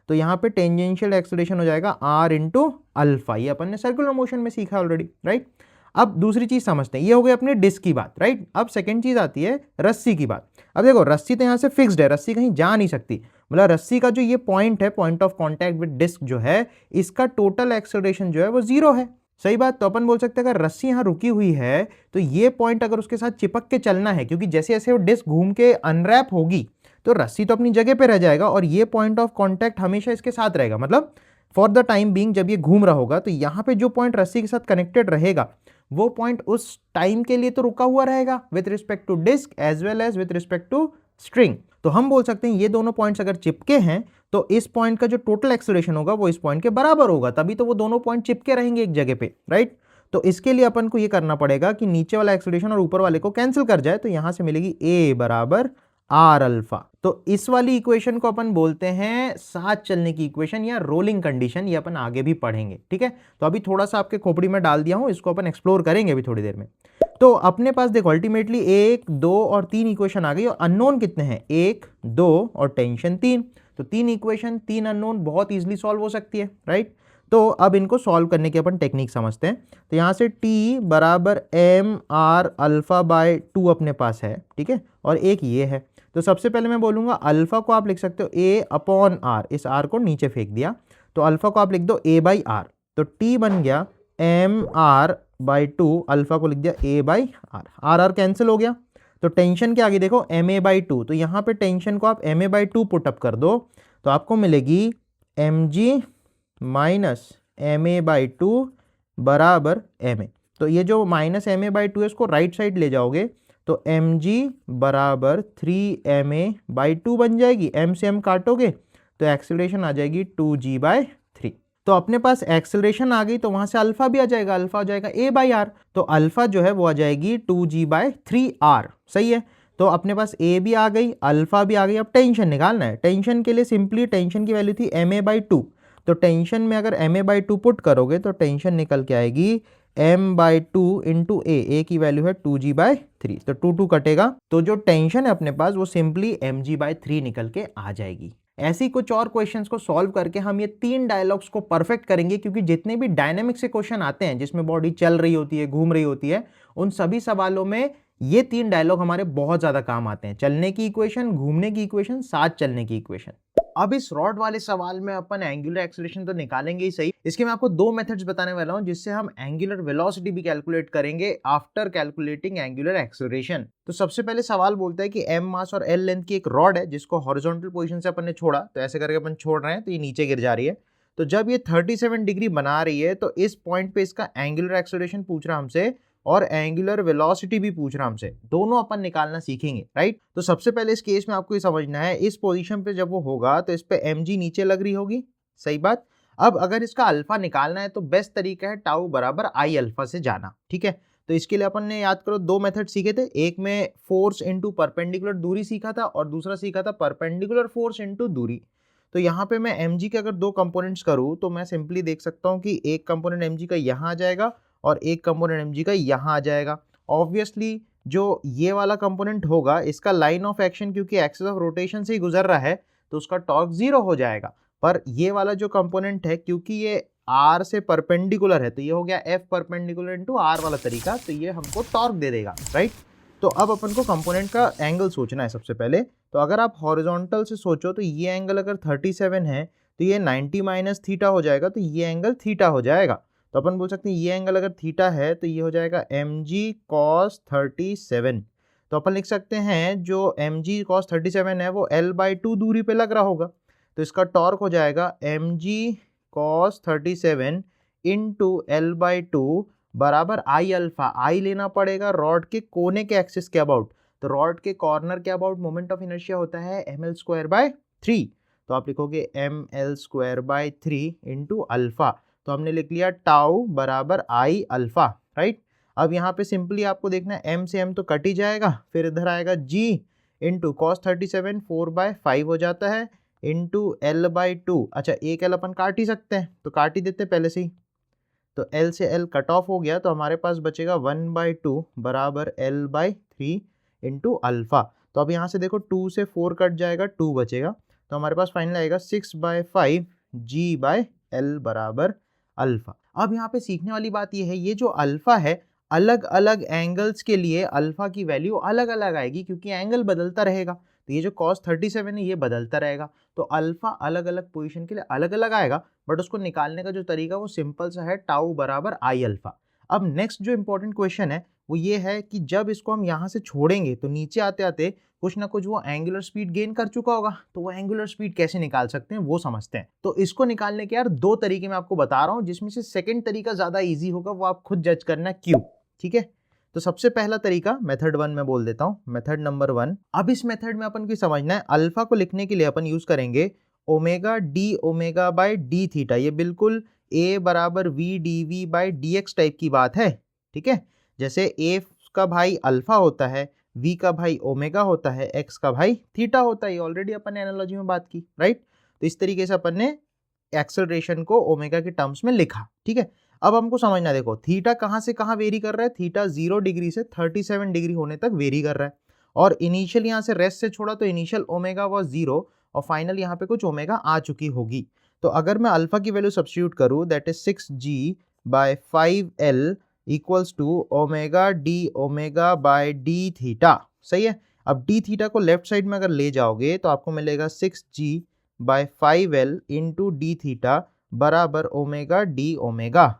तो यहाँ पे टेंजेंशियल एक्सेलरेशन हो जाएगा R इंटू अल्फा, ये अपन ने सर्कुलर मोशन में सीखा ऑलरेडी, राइट। अब दूसरी चीज समझते हैं, ये हो गई अपनी डिस्क की बात, राइट। अब सेकंड चीज आती है रस्सी की बात। अब देखो रस्सी तो यहाँ से फिक्स्ड है, रस्सी कहीं जा नहीं सकती, मतलब रस्सी का जो ये पॉइंट है, point of contact with disc जो है, इसका टोटल एक्सेलरेशन जो है वो जीरो है, सही बात। तो अपन बोल सकते हैं अगर रस्सी यहाँ रुकी हुई है तो ये पॉइंट अगर उसके साथ चिपक के चलना है, क्योंकि जैसे जैसे वो डिस्क घूम के अनरैप होगी तो रस्सी तो अपनी जगह पे रह जाएगा और ये पॉइंट ऑफ कांटेक्ट हमेशा इसके साथ रहेगा, मतलब फॉर द टाइम बीइंग जब ये घूम रहा होगा तो यहाँ पे जो पॉइंट रस्सी के साथ कनेक्टेड रहेगा वो पॉइंट उस टाइम के लिए तो रुका हुआ रहेगा with respect to disk as well as with respect to string. तो हम बोल सकते हैं ये दोनों पॉइंट्स अगर चिपके हैं तो इस पॉइंट का जो टोटल एक्सेलरेशन होगा वो इस पॉइंट के बराबर होगा, तभी तो वो दोनों पॉइंट चिपके रहेंगे एक जगह पे, राइट। तो इसके लिए अपन को ये करना पड़ेगा कि नीचे वाला एक्सेलरेशन और ऊपर वाले को कैंसिल कर जाए, तो यहां से मिलेगी A बराबर आर अल्फा। तो इस वाली इक्वेशन को अपन बोलते हैं साथ चलने की इक्वेशन या रोलिंग कंडीशन, ये अपन आगे भी पढ़ेंगे, ठीक है। तो अभी थोड़ा सा आपके खोपड़ी में डाल दिया हूं, इसको अपन एक्सप्लोर करेंगे अभी थोड़ी देर में। तो अपने पास देखो अल्टीमेटली 1, 2 और 3 इक्वेशन आ गई, और अननोन कितने हैं, 1, 2 और टेंशन 3। तो 3 इक्वेशन 3 अननोन बहुत इजीली सॉल्व हो सकती है, राइट। तो अब इनको सॉल्व करने की अपन टेक्निक समझते हैं। तो यहाँ से T बराबर एम आर अल्फा बाय 2 अपने पास है, ठीक है, और एक ये है। तो सबसे पहले मैं बोलूँगा अल्फा को आप लिख सकते हो A अपॉन आर, इस आर को नीचे फेंक दिया, तो अल्फा को आप लिख दो A बाई आर, तो T बन गया एम आर बाई 2, अल्फा को लिख दिया A by R, R R cancel हो गया। तो टेंशन क्या आ गई देखो MA बाई 2, तो यहाँ पे टेंशन को आप MA बाई 2 पुटअप कर दो तो आपको मिलेगी mg माइनस MA बाई 2 बराबर MA। तो ये जो माइनस MA बाई 2 है इसको राइट साइड ले जाओगे तो mg बराबर 3MA बाई 2 बन जाएगी, m से m काटोगे तो एक्सेलरेशन आ जाएगी 2g बाय 3। तो अपने पास एक्सेलरेशन आ गई तो वहां से अल्फा भी आ जाएगा, अल्फा हो जाएगा A बाई आर, तो अल्फा जो है वो आ जाएगी 2g बाय 3r, सही है। तो अपने पास A भी आ गई, अल्फा भी आ गई। अब टेंशन निकालना है, टेंशन के लिए सिंपली टेंशन की वैल्यू थी MA बाई 2, तो टेंशन में अगर MA बाई 2 पुट करोगे तो टेंशन निकल के आएगी m बाई 2 इंटू A की वैल्यू है 2g बाय 3, तो 2 2 कटेगा, तो जो टेंशन है अपने पास वो सिंपली mg बाय 3 निकल के आ जाएगी। ऐसी कुछ और क्वेश्चंस को सॉल्व करके हम ये 3 डायलॉग्स को परफेक्ट करेंगे, क्योंकि जितने भी डायनेमिक से क्वेश्चन आते हैं जिसमें बॉडी चल रही होती है, घूम रही होती है, उन सभी सवालों में ये 3 डायलॉग हमारे बहुत ज्यादा काम आते हैं, चलने की इक्वेशन, घूमने की इक्वेशन, साथ चलने की इक्वेशन। अब इस रॉड वाले सवाल में अपन एंगुलर एक्सेलरेशन तो निकालेंगे ही सही, इसके मैं आपको 2 मेथड्स बताने वाला हूं जिससे हम एंगुलर वेलोसिटी भी कैलकुलेट करेंगे आफ्टर कैलकुलेटिंग एंगुलर एक्सेलरेशन। तो सबसे पहले सवाल बोलता है कि m मास और l लेंथ की एक रॉड है जिसको हॉरिजॉन्टल पोजीशन से अपन ने छोड़ा, तो ऐसे करके अपन छोड़ रहे हैं तो ये नीचे गिर जा रही है। तो जब ये 37 डिग्री बना रही है तो इस पॉइंट पे इसका एंगुलर एक्सेलरेशन पूछ रहा हमसे और एंगुलर वेलोसिटी भी पूछ रहा हमसे, दोनों अपन निकालना सीखेंगे, राइट। तो सबसे पहले इस केस में आपको ये समझना है, इस पोजीशन पे जब वो होगा तो इस पे mg नीचे लग रही होगी, सही बात। अब अगर इसका अल्फा निकालना है तो बेस्ट तरीका है टाउ बराबर आई अल्फा से जाना, ठीक है। तो इसके लिए अपन ने याद करो दो मेथड सीखे थे, एक में फोर्स इनटू परपेंडिकुलर दूरी सीखा था और दूसरा सीखा था परपेंडिकुलर फोर्स इनटू दूरी। तो यहाँ पे मैं mg के अगर दो कंपोनेंट्स करूँ तो मैं सिंपली देख सकता हूँ कि एक कंपोनेंट mg का यहाँ आ जाएगा और एक कंपोनेंट mg का यहाँ आ जाएगा। ऑब्वियसली जो ये वाला कंपोनेंट होगा इसका लाइन ऑफ एक्शन क्योंकि एक्सिस ऑफ रोटेशन से ही गुजर रहा है तो उसका टॉर्क 0 हो जाएगा। पर ये वाला जो कंपोनेंट है क्योंकि ये r से परपेंडिकुलर है तो ये हो गया f परपेंडिकुलर इनटू r वाला तरीका, तो ये हमको टॉर्क दे देगा, राइट। तो अब अपन को कंपोनेंट का एंगल सोचना है सबसे पहले। तो अगर आप हॉरिजॉन्टल से सोचो तो ये एंगल अगर 37 है तो ये 90 माइनस थीटा हो जाएगा, तो ये एंगल थीटा हो जाएगा। तो अपन बोल सकते हैं ये एंगल अगर थीटा है तो ये हो जाएगा mg cos 37। तो अपन लिख सकते हैं जो mg cos 37 है वो l/2 दूरी पे लग रहा होगा, तो इसका टॉर्क हो जाएगा mg cos 37 इंटू l/2 बराबर आई अल्फा। आई लेना पड़ेगा रॉड के कोने के एक्सिस के अबाउट, तो रॉड के कॉर्नर के अबाउट मोमेंट ऑफ इनर्शिया होता है ml²/3, तो आप लिखोगे ml²/3 इंटू अल्फा। तो हमने लिख लिया टाउ बराबर आई अल्फा, राइट। अब यहाँ पे सिंपली आपको देखना है m से m तो कट ही जाएगा, फिर इधर आएगा g इंटू कॉस 37 4/5 हो जाता है इंटू l/2। अच्छा एक l अपन काट ही सकते हैं तो काट ही देते पहले से ही, तो l से l कट ऑफ हो गया तो हमारे पास बचेगा 1/2 बराबर l/3 इंटू अल्फा। तो अब यहाँ से देखो 2 से 4 कट जाएगा, 2 बचेगा, तो हमारे पास फाइनल आएगा 6/5 g/l बराबर अल्फा। अब यहाँ पे सीखने वाली बात ये है, ये जो अल्फा है अलग अलग एंगल्स के लिए अल्फा की वैल्यू अलग अलग आएगी क्योंकि एंगल बदलता रहेगा। तो ये जो cos 37 है ये बदलता रहेगा, तो अल्फा अलग अलग पोजीशन के लिए अलग अलग आएगा, बट उसको निकालने का जो तरीका वो सिंपल सा है, टाउ बराबर आई अल्फा। अब नेक्स्ट जो इंपॉर्टेंट क्वेश्चन है वो ये है कि जब इसको हम यहाँ से छोड़ेंगे तो नीचे आते आते कुछ ना कुछ वो एंगुलर स्पीड गेन कर चुका होगा, तो वो एंगुलर स्पीड कैसे निकाल सकते हैं वो समझते हैं। तो इसको निकालने के यार दो तरीके मैं आपको बता रहा हूँ, जिसमें से सेकंड तरीका ज्यादा इजी होगा, वो आप खुद जज करना क्यों, ठीक है। तो सबसे पहला तरीका मेथड 1 में बोल देता हूँ, मेथड नंबर 1। अब इस मेथड में अपन को समझना है, अल्फा को लिखने के लिए अपन यूज करेंगे omega d omega by d theta. ये बिल्कुल a बराबर v d v by d x type की बात है, ठीक है। जैसे a का भाई अल्फा होता है, v का भाई ओमेगा होता है, x का भाई थीटा होता है, ये ऑलरेडी अपन ने एनालॉजी में बात की, राइट। तो इस तरीके से अपन ने एक्सेलरेशन को ओमेगा के टर्म्स में लिखा, ठीक है। अब हमको समझना, देखो थीटा कहाँ से कहाँ वेरी कर रहा है, थीटा 0 डिग्री से 37 डिग्री होने तक वेरी कर रहा है, और इनिशियल यहाँ से रेस्ट से छोड़ा तो इनिशियल ओमेगा वॉज 0 और फाइनल यहाँ पे कुछ ओमेगा आ चुकी होगी। तो अगर मैं अल्फा की वैल्यू सब्स्टिट्यूट करूँ, that is 6g/5l equals to omega by d theta, सही है। अब डी थीटा को लेफ्ट साइड में अगर ले जाओगे तो आपको मिलेगा 6g/5l इंटू डी थीटा बराबर ओमेगा डी ओमेगा।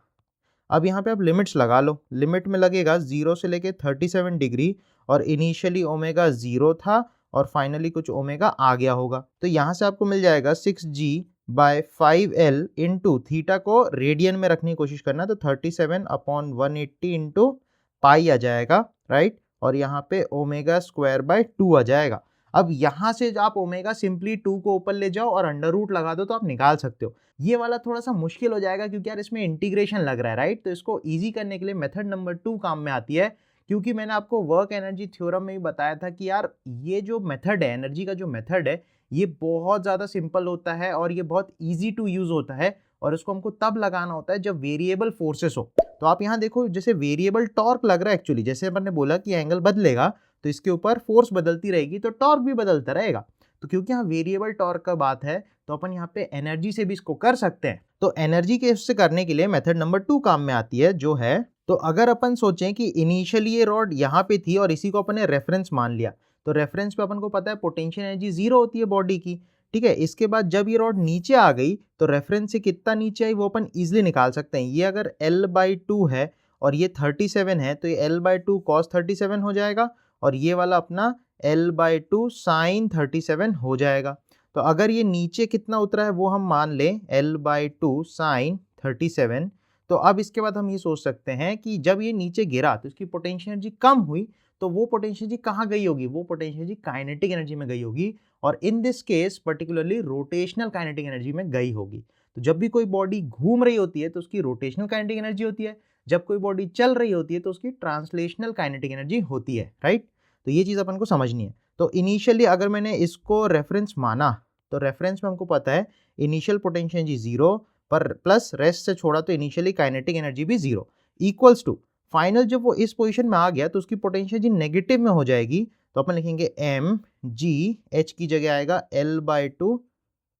अब यहाँ पे आप लिमिट्स लगा लो, लिमिट में लगेगा 0 से लेके 37 डिग्री और इनिशियली ओमेगा 0 था और फाइनली कुछ ओमेगा आ गया होगा, तो यहाँ से आपको मिल जाएगा 6g/5l इंटू थीटा को रेडियन में रखने की कोशिश करना, तो 37/180 इंटू पाई आ जाएगा, राइट। और यहाँ पे ओमेगा²/2 आ जाएगा। अब यहाँ से आप ओमेगा सिंपली 2 को ऊपर ले जाओ और अंडर रूट लगा दो तो आप निकाल सकते हो। ये वाला थोड़ा सा मुश्किल हो जाएगा क्योंकि यार इसमें इंटीग्रेशन लग रहा है, राइट। तो इसको इजी करने के लिए मेथड नंबर 2 काम में आती है, क्योंकि मैंने आपको वर्क एनर्जी थ्योरम में भी बताया था कि यार ये जो मेथड है, एनर्जी का जो मेथड है, ये बहुत ज़्यादा सिंपल होता है और ये बहुत ईजी टू यूज़ होता है, और इसको हमको तब लगाना होता है जब वेरिएबल फोर्सेस हो। तो आप यहाँ देखो, जैसे वेरिएबल टॉर्क लग रहा है एक्चुअली, जैसे अपन ने बोला कि एंगल बदलेगा तो इसके ऊपर फोर्स बदलती रहेगी तो टॉर्क भी बदलता रहेगा। तो क्योंकि यहाँ वेरिएबल टॉर्क का बात है तो अपन यहाँ पे एनर्जी से भी इसको कर सकते हैं। तो एनर्जी के उससे करने के लिए मेथड नंबर 2 काम में आती है, जो है, तो अगर अपन सोचें कि इनिशियली ये रॉड यहाँ पे थी और इसी को अपन ने रेफरेंस मान लिया, तो रेफरेंस पे अपन को पता है पोटेंशियल एनर्जी 0 होती है बॉडी की, ठीक है। इसके बाद जब ये रॉड नीचे आ गई तो रेफरेंस से कितना नीचे आई वो अपन इजिली निकाल सकते हैं। ये अगर l/2 है और ये 37 है तो ये l/2 cos 37 हो जाएगा और ये वाला अपना l/2 sin 37 हो जाएगा। तो अगर ये नीचे कितना उतरा है वो हम मान लें l/2 sin 37, तो अब इसके बाद हम ये सोच सकते हैं कि जब ये नीचे गिरा तो इसकी पोटेंशियल एनर्जी कम हुई, तो वो पोटेंशियल एनर्जी कहाँ गई होगी? वो पोटेंशियल एनर्जी काइनेटिक एनर्जी में गई होगी, और in this case particularly rotational kinetic energy में गई होगी। तो जब भी कोई बॉडी घूम रही होती है तो उसकी रोटेशनल काइनेटिक एनर्जी होती है, जब कोई बॉडी चल रही होती है तो उसकी ट्रांसलेशनल काइनेटिक एनर्जी होती है, राइट? तो ये चीज़ अपन को समझनी है। तो इनिशियली अगर मैंने इसको रेफरेंस माना, तो रेफरेंस में हमको पता है इनिशियल पोटेंशियल एनर्जी 0 पर प्लस रेस्ट से छोड़ा तो इनिशियली काइनेटिक एनर्जी भी 0 इक्वल्स टू फाइनल। जब वो इस पोजीशन में आ गया तो उसकी पोटेंशियल एनर्जी नेगेटिव में हो जाएगी, तो अपन लिखेंगे एम जी, एच की जगह आएगा L/2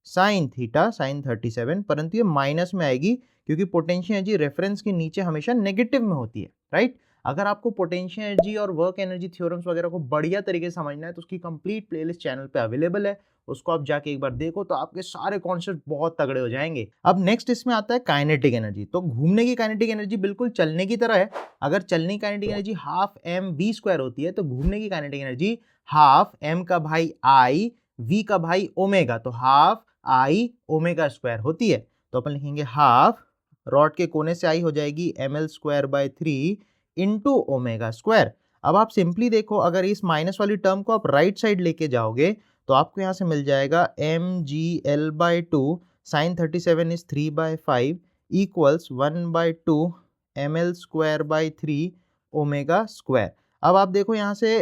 साइन थीटा साइन 37, परंतु ये माइनस में आएगी क्योंकि पोटेंशियल एनर्जी रेफरेंस के नीचे हमेशा नेगेटिव में होती है, राइट? अगर आपको पोटेंशियल एनर्जी और वर्क एनर्जी थ्योरम्स वगैरह को बढ़िया तरीके से समझना है तो उसकी कंप्लीट प्लेलिस्ट चैनल पे अवेलेबल है, उसको आप जाके एक बार देखो तो आपके सारे कॉन्सेप्ट बहुत तगड़े हो जाएंगे। अब नेक्स्ट इसमें आता है काइनेटिक एनर्जी। तो घूमने की काइनेटिक एनर्जी बिल्कुल चलने की तरह है। अगर चलने की kinetic energy half m v square होती है तो घूमने की काइनेटिक एनर्जी हाफ एम का भाई आई वी का भाई ओमेगा, तो हाफ आई ओमेगा स्क्वायर होती है। तो अपन लिखेंगे हाफ रॉड के कोने से आई हो जाएगी ml²/3 इंटू ओमेगा स्क्वायर। अब आप सिंपली देखो, अगर इस माइनस वाली टर्म को आप राइट साइड लेके जाओगे तो आपको यहाँ से मिल जाएगा mgl/2 sine 37 is 3/5 equals 1/2 ml²/3 omega square. अब आप देखो यहाँ से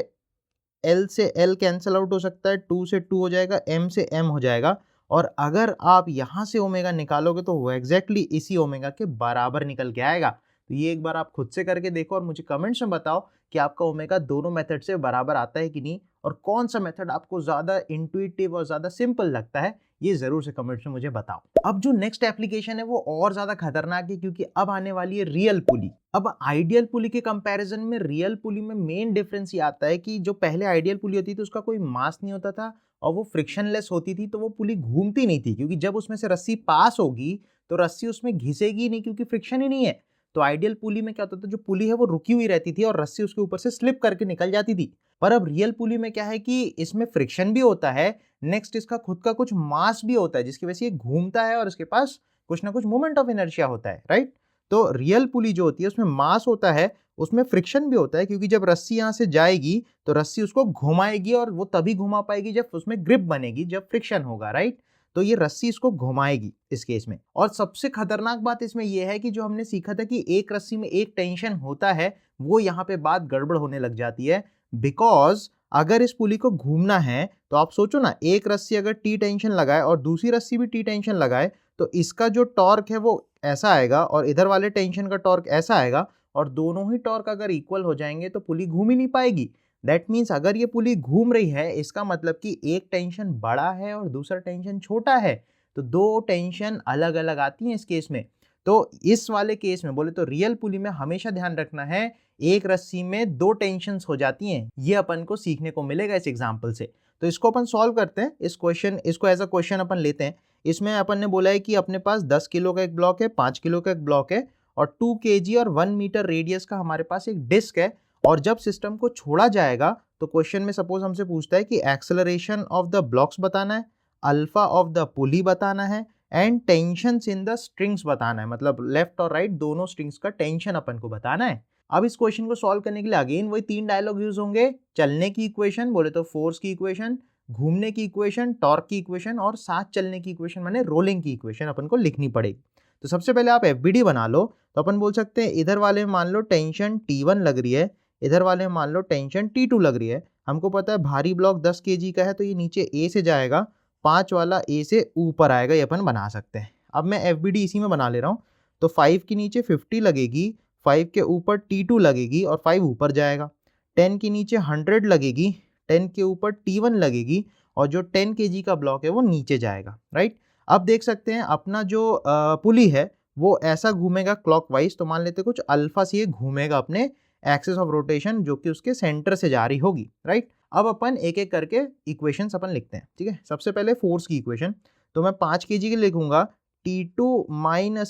L से L कैंसिल आउट हो सकता है, 2 से 2 हो जाएगा, M से M हो जाएगा, और अगर आप यहाँ से ओमेगा निकालोगे तो वो एग्जैक्टली इसी ओमेगा के बराबर निकल के आएगा। तो ये एक बार आप खुद से करके देखो और मुझे कमेंट्स में बताओ कि आपका ओमेगा दोनों मेथड से बराबर आता है कि नहीं, और कौन सा मेथड आपको ज़्यादा इंट्यूटिव और ज़्यादा सिंपल लगता है, ये ज़रूर से कमेंट्स में मुझे बताओ। अब जो नेक्स्ट एप्लीकेशन है वो और ज़्यादा खतरनाक है क्योंकि अब आने वाली है रियल पुली। अब आइडियल पुली के कंपैरिजन में रियल पुली में मेन डिफरेंस ये आता है कि जो पहले आइडियल पुली होती थी उसका कोई मास नहीं होता था और वो फ्रिक्शनलेस होती थी, तो वो पुली घूमती नहीं थी क्योंकि जब उसमें से रस्सी पास होगी तो रस्सी उसमें घिसेगी नहीं क्योंकि फ्रिक्शन ही नहीं है। तो आइडियल पुली में क्या होता था, जो पुली है वो रुकी हुई रहती थी और रस्सी उसके ऊपर से स्लिप करके निकल जाती थी। पर अब रियल पुली में क्या है कि इसमें फ्रिक्शन भी होता है, नेक्स्ट इसका खुद का कुछ मास भी होता है जिसकी वजह से ये घूमता है और इसके पास कुछ ना कुछ मोमेंट ऑफ इनर्शिया होता है, राइट? तो रियल पुली जो होती है उसमें मास होता है, उसमें फ्रिक्शन भी होता है क्योंकि जब रस्सी यहाँ से जाएगी तो रस्सी उसको घुमाएगी और वो तभी घुमा पाएगी जब उसमें ग्रिप बनेगी, जब फ्रिक्शन होगा, राइट? तो ये रस्सी इसको घुमाएगी इस केस में। और सबसे खतरनाक बात इसमें यह है कि जो हमने सीखा था कि एक रस्सी में एक टेंशन होता है, वो यहाँ पे बात गड़बड़ होने लग जाती है। बिकॉज अगर इस पुली को घूमना है तो आप सोचो ना, एक रस्सी अगर टी टेंशन लगाए और दूसरी रस्सी भी टी टेंशन लगाए तो इसका जो टॉर्क है वो ऐसा आएगा और इधर वाले टेंशन का टॉर्क ऐसा आएगा, और दोनों ही टॉर्क अगर इक्वल हो जाएंगे तो पुली घूम ही नहीं पाएगी। दैट मीन्स अगर ये पुली घूम रही है इसका मतलब कि एक टेंशन बड़ा है और दूसरा टेंशन छोटा है, तो दो टेंशन अलग अलग आती हैं इस केस में। तो इस वाले केस में बोले तो रियल पुली में हमेशा ध्यान रखना है एक रस्सी में दो टेंशन्स हो जाती हैं। ये अपन को सीखने को मिलेगा इस एग्जाम्पल से। तो इसको अपन सॉल्व करते हैं, इस क्वेश्चन इसको एज अ क्वेश्चन अपन लेते हैं। इसमें अपन ने बोला है कि अपने पास 10 किलो का एक ब्लॉक है, 5 किलो का एक ब्लॉक है और 2 kg और 1 मीटर रेडियस का हमारे पास एक डिस्क है, और जब सिस्टम को छोड़ा जाएगा तो क्वेश्चन में सपोज हमसे पूछता है कि एक्सेलरेशन ऑफ द ब्लॉक्स बताना है, अल्फा ऑफ द पुली बताना है and tensions in the strings बताना है, मतलब लेफ्ट और राइट दोनों स्ट्रिंग्स का टेंशन अपन को बताना है। अब इस क्वेश्चन को सॉल्व करने के लिए अगेन वही 3 डायलॉग यूज होंगे। चलने की इक्वेशन बोले तो फोर्स की इक्वेशन, घूमने की इक्वेशन टॉर्क की इक्वेशन, और साथ चलने की इक्वेशन माने रोलिंग की इक्वेशन अपन को लिखनी पड़ेगी। तो सबसे पहले आप एफबीडी बना लो। तो अपन बोल सकते हैं इधर वाले में मान लो टेंशन T1 लग रही है, इधर वाले में मान लो टेंशन T2 लग रही है। हमको पता है भारी ब्लॉक 10 kg का है तो ये नीचे A से जाएगा, 5 वाला A से ऊपर आएगा, ये अपन बना सकते हैं। अब मैं एफबीडी इसी में बना ले रहा हूँ। तो 5 के नीचे 50 लगेगी, 5 के ऊपर T2 लगेगी और 5 ऊपर जाएगा। 10 के नीचे 100 लगेगी, 10 के ऊपर T1 लगेगी और जो 10 kg का ब्लॉक है वो नीचे जाएगा, राइट? अब देख सकते हैं अपना जो पुली है वो ऐसा घूमेगा क्लॉकवाइज, तो मान लेते कुछ अल्फा से ये घूमेगा अपने एक्सिस ऑफ रोटेशन जो कि उसके सेंटर से जा रही होगी, राइट? अब अपन एक एक करके इक्वेशंस अपन लिखते हैं, ठीक है? सबसे पहले फोर्स की इक्वेशन, तो मैं 5 kg की लिखूंगा T2 -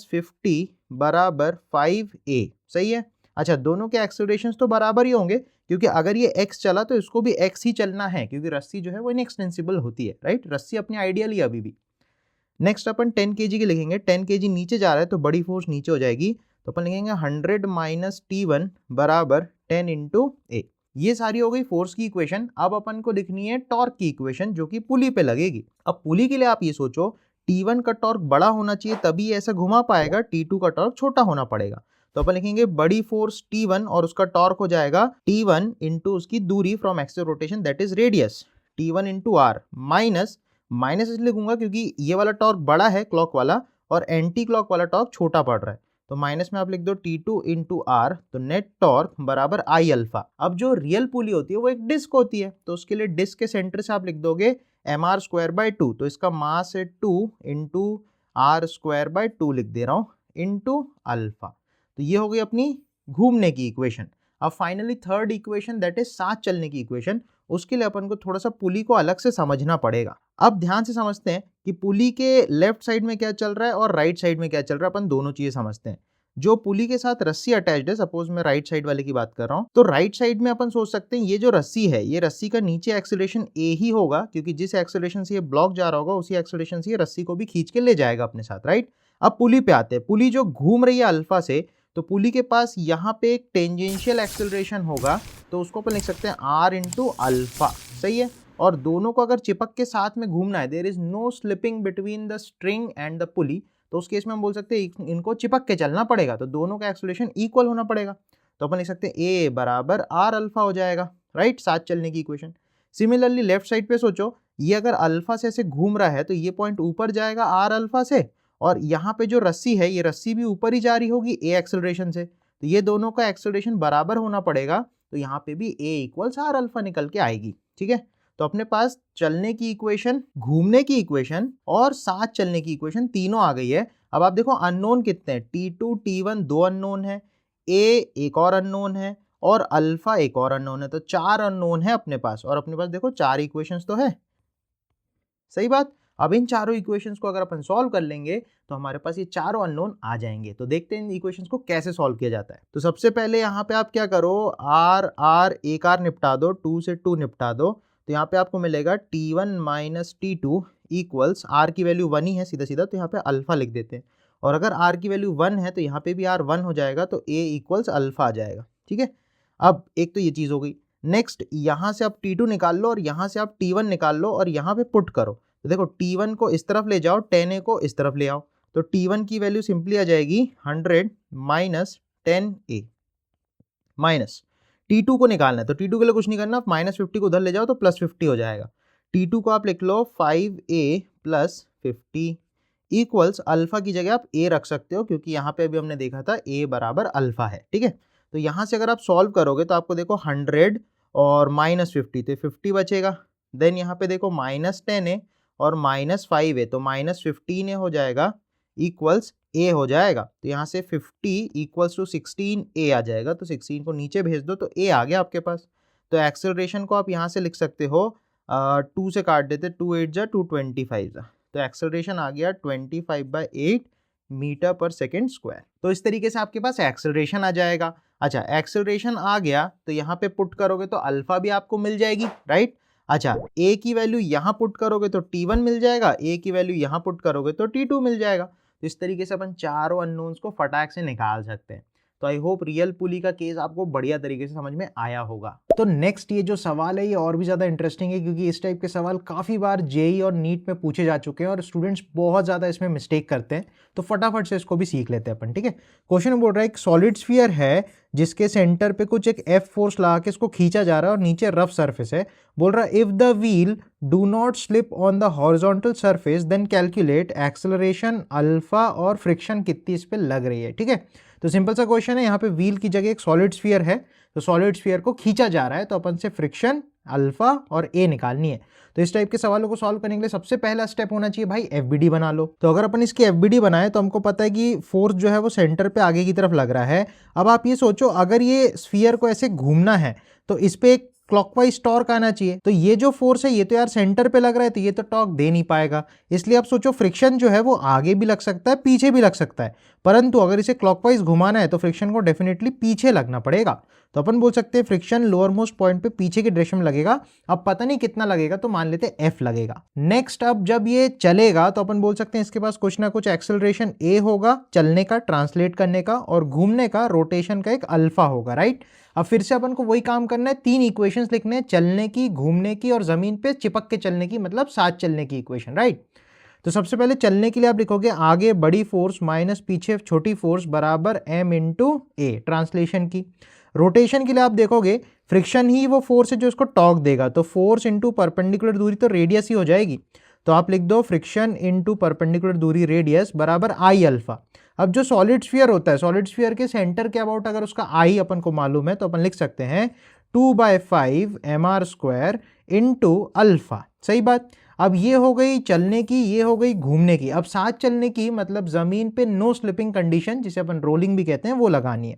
50 बराबर 5A, सही है? अच्छा, दोनों के एक्सेलरेशंस तो बराबर ही होंगे क्योंकि अगर ये x चला तो इसको भी x ही चलना है क्योंकि रस्सी जो है वो इनएक्सटेंसिबल होती है, राइट? रस्सी अपनी आइडियल ही अभी भी। नेक्स्ट अपन 10 kg की लिखेंगे, 10 kg नीचे जा रहा है तो बड़ी फोर्स नीचे हो जाएगी, तो अपन लिखेंगे 100 माइनस T1 बराबर 10 इंटू ए। ये सारी हो गई फोर्स की इक्वेशन। अब अपन को लिखनी है टॉर्क की इक्वेशन जो कि पुली पे लगेगी। अब पुली के लिए आप ये सोचो T1 का टॉर्क बड़ा होना चाहिए तभी ऐसा घुमा पाएगा, T2 का टॉर्क छोटा होना पड़ेगा। तो अपन लिखेंगे बड़ी फोर्स T1 और उसका टॉर्क हो जाएगा T1 इंटू उसकी दूरी from axis of rotation that is radius, T1 into R, minus इसलिए लिखूंगा क्योंकि ये वाला टॉर्क बड़ा है क्लॉक वाला और एंटी क्लॉक वाला टॉर्क छोटा पड़ रहा है, तो माइनस में आप लिख दो T2 इंटू आर, तो नेट टॉर्क बराबर आई अल्फा। अब जो रियल पुली होती है वो एक डिस्क होती है, तो उसके लिए डिस्क के सेंटर से आप लिख दोगे mr स्क्वायर बाई 2, तो इसका मास है 2 इंटू आर स्क्वायर बाई 2 लिख दे रहा हूँ इंटू अल्फा। तो ये हो गई अपनी घूमने की इक्वेशन। अब finally third equation that is साथ चलने की इक्वेशन, उसके लिए अपन को थोड़ा सा पुली को अलग से समझना पड़ेगा। अब ध्यान से समझते हैं कि पुली के लेफ्ट साइड में क्या चल रहा है और राइट साइड में क्या चल रहा है, अपन दोनों चीजें समझते हैं। जो पुली के साथ रस्सी अटैच्ड है, सपोज मैं राइट साइड वाले की बात कर रहा हूँ, तो राइट साइड में अपन सोच सकते हैं ये जो रस्सी है, ये रस्सी का नीचे एक्सेलरेशन ए ही होगा क्योंकि जिस एक्सेलरेशन से ये ब्लॉक जा रहा होगा उसी एक्सेलरेशन से ये रस्सी को भी खींच के ले जाएगा अपने साथ, राइट। अब पुली पे आते हैं। पुली जो घूम रही है अल्फा से, तो पुली के पास यहाँ पे एक टेंजेंशियल एक्सेलरेशन होगा, तो उसको अपन लिख सकते हैं आर इंटू अल्फा, सही है। और दोनों को अगर चिपक के साथ में घूमना है, there is no slipping between the string and the pulley, तो उस केस में हम बोल सकते हैं इनको चिपक के चलना पड़ेगा, तो दोनों का एक्सेलरेशन इक्वल होना पड़ेगा। तो अपन लिख सकते हैं ए बराबर आर अल्फा हो जाएगा, राइट, साथ चलने की इक्वेशन। सिमिलरली लेफ्ट साइड पे सोचो, ये अगर अल्फा से ऐसे घूम रहा है तो ये पॉइंट ऊपर जाएगा आर अल्फा से, और यहाँ पे जो रस्सी है ये रस्सी भी ऊपर ही जा रही होगी ए एक्सेलरेशन से, तो ये दोनों का एक्सेलरेशन बराबर होना पड़ेगा, तो यहाँ पे भी ए इक्वल्स आर अल्फा निकल के आएगी, ठीक है। तो अपने पास चलने की इक्वेशन, घूमने की इक्वेशन और साथ चलने की इक्वेशन तीनों आ गई है। अब आप देखो अननोन कितने हैं, T2 T1 दो अननोन है, A एक और अननोन है और अल्फा एक और अननोन है, तो 4 अननोन है अपने पास, और अपने पास देखो 4 इक्वेशंस तो है, सही बात। अब इन चारों इक्वेशंस को अगर अपन सॉल्व कर लेंगे तो हमारे पास ये चारों अननोन आ जाएंगे। तो देखते हैं इन इक्वेशंस को कैसे सॉल्व किया जाता है। तो सबसे पहले यहाँ पे आप क्या करो, आर एक आर निपटा दो, 2 से 2 निपटा दो, तो यहाँ पे आपको मिलेगा T1 minus T2 equals, R की वैल्यू 1 ही है सीधा सीधा, तो यहाँ पे अल्फा लिख देते हैं, और अगर आर की वैल्यू 1 है तो यहाँ पे भी आर 1 हो जाएगा, तो ए इक्वल्स अल्फा आ जाएगा, ठीक है। अब एक तो ये चीज़ हो गई। नेक्स्ट यहाँ से आप T2 निकाल लो और यहाँ से आप T1 निकाल लो और यहाँ पे पुट करो, तो देखो T1 को इस तरफ ले जाओ, 10A को इस तरफ ले आओ, तो T1 की वैल्यू सिंपली आ जाएगी 100 माइनस 10A, माइनस T2 को निकालना है, तो T2 के लिए कुछ नहीं करना, माइनस 50 को उधर ले जाओ तो प्लस 50 हो जाएगा। T2 को आप लिख लो 5A प्लस 50 इक्वल्स, अल्फा की जगह आप A रख सकते हो क्योंकि यहाँ पे अभी हमने देखा था A बराबर अल्फा है, ठीक है। तो यहाँ से अगर आप सॉल्व करोगे तो आपको देखो 100 और माइनस 50, तो 50 बचेगा। देन यहाँ पे देखो माइनस 10A और माइनस 5A, तो माइनस 15A हो जाएगा इक्वल्स ए हो जाएगा, तो यहाँ से 50 इक्वल्स टू 16A आ जाएगा, तो 16 को नीचे भेज दो तो ए आ गया आपके पास। तो एक्सेलरेशन को आप यहाँ से लिख सकते हो 2 से काट देते, 2 8 जा 225 जा, तो एक्सेलरेशन आ गया 25/8 मीटर पर सेकेंड स्क्वायर। तो इस तरीके से आपके पास एक्सेलरेशन आ जाएगा। अच्छा, एक्सेलरेशन आ गया तो यहाँ पे पुट करोगे तो अल्फा भी आपको मिल जाएगी, राइट। अच्छा, ए की वैल्यू यहाँ पुट करोगे तो T1 मिल जाएगा, ए की वैल्यू यहाँ पुट करोगे तो T2 मिल जाएगा। तो इस तरीके से अपन चारों अननोन्स को फटाक से निकाल सकते हैं। तो आई होप रियल पुली का केस आपको बढ़िया तरीके से समझ में आया होगा। तो नेक्स्ट ये जो सवाल है ये और भी ज़्यादा इंटरेस्टिंग है क्योंकि इस टाइप के सवाल काफ़ी बार जेई और नीट में पूछे जा चुके हैं और स्टूडेंट्स बहुत ज़्यादा इसमें मिस्टेक करते हैं, तो फटाफट से इसको भी सीख लेते हैं अपन, ठीक है। क्वेश्चन बोल रहा है एक सॉलिड स्फीयर है जिसके सेंटर पे कुछ एक एफ फोर्स लगा के इसको खींचा जा रहा है और नीचे रफ सरफेस है। बोल रहा है if the wheel do not slip on the horizontal surface then calculate acceleration alpha और फ्रिक्शन कितनी इस पे लग रही है, ठीक है। तो सिंपल सा क्वेश्चन है, यहाँ पे व्हील की जगह एक सॉलिड स्फीयर है, तो सॉलिड स्फीयर को खींचा जा रहा है, तो अपन से फ्रिक्शन अल्फा और ए निकालनी है। तो इस टाइप के सवालों को सॉल्व करने के लिए सबसे पहला स्टेप होना चाहिए भाई एफबीडी बना लो। तो अगर अपन इसकी एफबीडी बनाए तो हमको पता है कि फोर्स जो है वो सेंटर पे आगे की तरफ लग रहा है। अब आप ये सोचो अगर ये स्फीयर को ऐसे घूमना है तो इस पे एक क्लॉकवाइज टॉर्क आना चाहिए, तो ये जो फोर्स है ये तो यार सेंटर पे लग रहा है, तो ये तो टॉर्क दे नहीं पाएगा। इसलिए आप सोचो फ्रिक्शन जो है वो आगे भी लग सकता है पीछे भी लग सकता है, परंतु अगर इसे क्लॉकवाइज घुमाना है तो फ्रिक्शन को डेफिनेटली पीछे लगना पड़ेगा। तो अपन बोल सकते हैं फ्रिक्शन लोअर मोस्ट पॉइंट पे पीछे की डायरेक्शन में लगेगा। अब पता नहीं कितना लगेगा, तो मान लेते हैं F लगेगा। नेक्स्ट, अब जब ये चलेगा तो अपन बोल सकते हैं इसके पास कुछ ना कुछ एक्सेलरेशन A होगा, चलने का, ट्रांसलेट करने का, और घूमने का, रोटेशन का एक अल्फा होगा, राइट। अब फिर से अपन को वही काम करना है, 3 इक्वेशंस लिखने हैं, चलने की, घूमने की और जमीन पे चिपक के चलने की, मतलब साथ चलने की इक्वेशन, राइट। तो सबसे पहले चलने के लिए आप लिखोगे आगे बड़ी फोर्स माइनस पीछे छोटी फोर्स बराबर m इंटू ए, ट्रांसलेशन की। रोटेशन के लिए आप देखोगे फ्रिक्शन ही वो फोर्स है जो इसको टॉर्क देगा, तो फोर्स इंटू परपेंडिकुलर दूरी तो रेडियस ही हो जाएगी, तो आप लिख दो फ्रिक्शन इंटू परपेंडिकुलर दूरी रेडियस बराबर आई अल्फा। अब जो सॉलिड स्फीयर होता है, सॉलिड स्फीयर के सेंटर के अबाउट अगर उसका आई अपन को मालूम है तो अपन लिख सकते हैं 2/5 mr² इंटू अल्फा। सही बात। अब ये हो गई चलने की, ये हो गई घूमने की। अब साथ चलने की मतलब जमीन पे नो स्लिपिंग कंडीशन, जिसे अपन रोलिंग भी कहते हैं, वो लगानी है।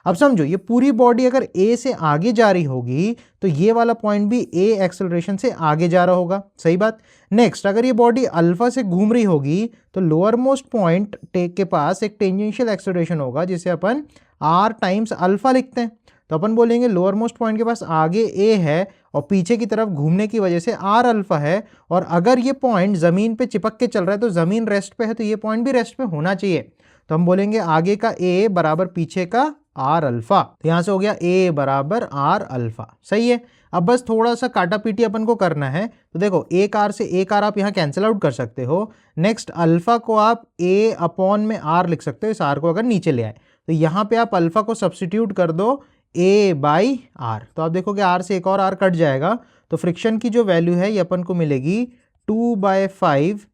अब समझो ये पूरी बॉडी अगर ए से आगे जा रही होगी तो ये वाला पॉइंट भी ए एक्सेलरेशन से आगे जा रहा होगा। सही बात। नेक्स्ट, अगर ये बॉडी अल्फा से घूम रही होगी तो लोअर मोस्ट पॉइंट के पास एक टेंजेंशियल एक्सेलरेशन होगा, जिसे अपन आर टाइम्स अल्फा लिखते हैं। तो अपन बोलेंगे लोअर मोस्ट पॉइंट के पास आगे ए है और पीछे की तरफ घूमने की वजह से आर अल्फा है, और अगर ये पॉइंट जमीन पे चिपक के चल रहा है तो जमीन रेस्ट पे है, तो ये पॉइंट भी रेस्ट पे होना चाहिए। तो हम बोलेंगे आगे का ए बराबर पीछे का आर अल्फा। तो यहां से हो गया ए बराबर आर अल्फा। सही है। अब बस थोड़ा सा काटा पीटी अपन को करना है। तो देखो एक आर से एक आर आप यहाँ कैंसिल आउट कर सकते हो। नेक्स्ट, अल्फा को आप ए अपॉन में आर लिख सकते हो, इस आर को अगर नीचे ले आए तो यहाँ पे आप अल्फा को सब्सटीट्यूट कर दो ए बाई आर। तो आप देखोगे आर से एक और आर कट जाएगा, तो फ्रिक्शन की जो वैल्यू है ये अपन को मिलेगी 2/5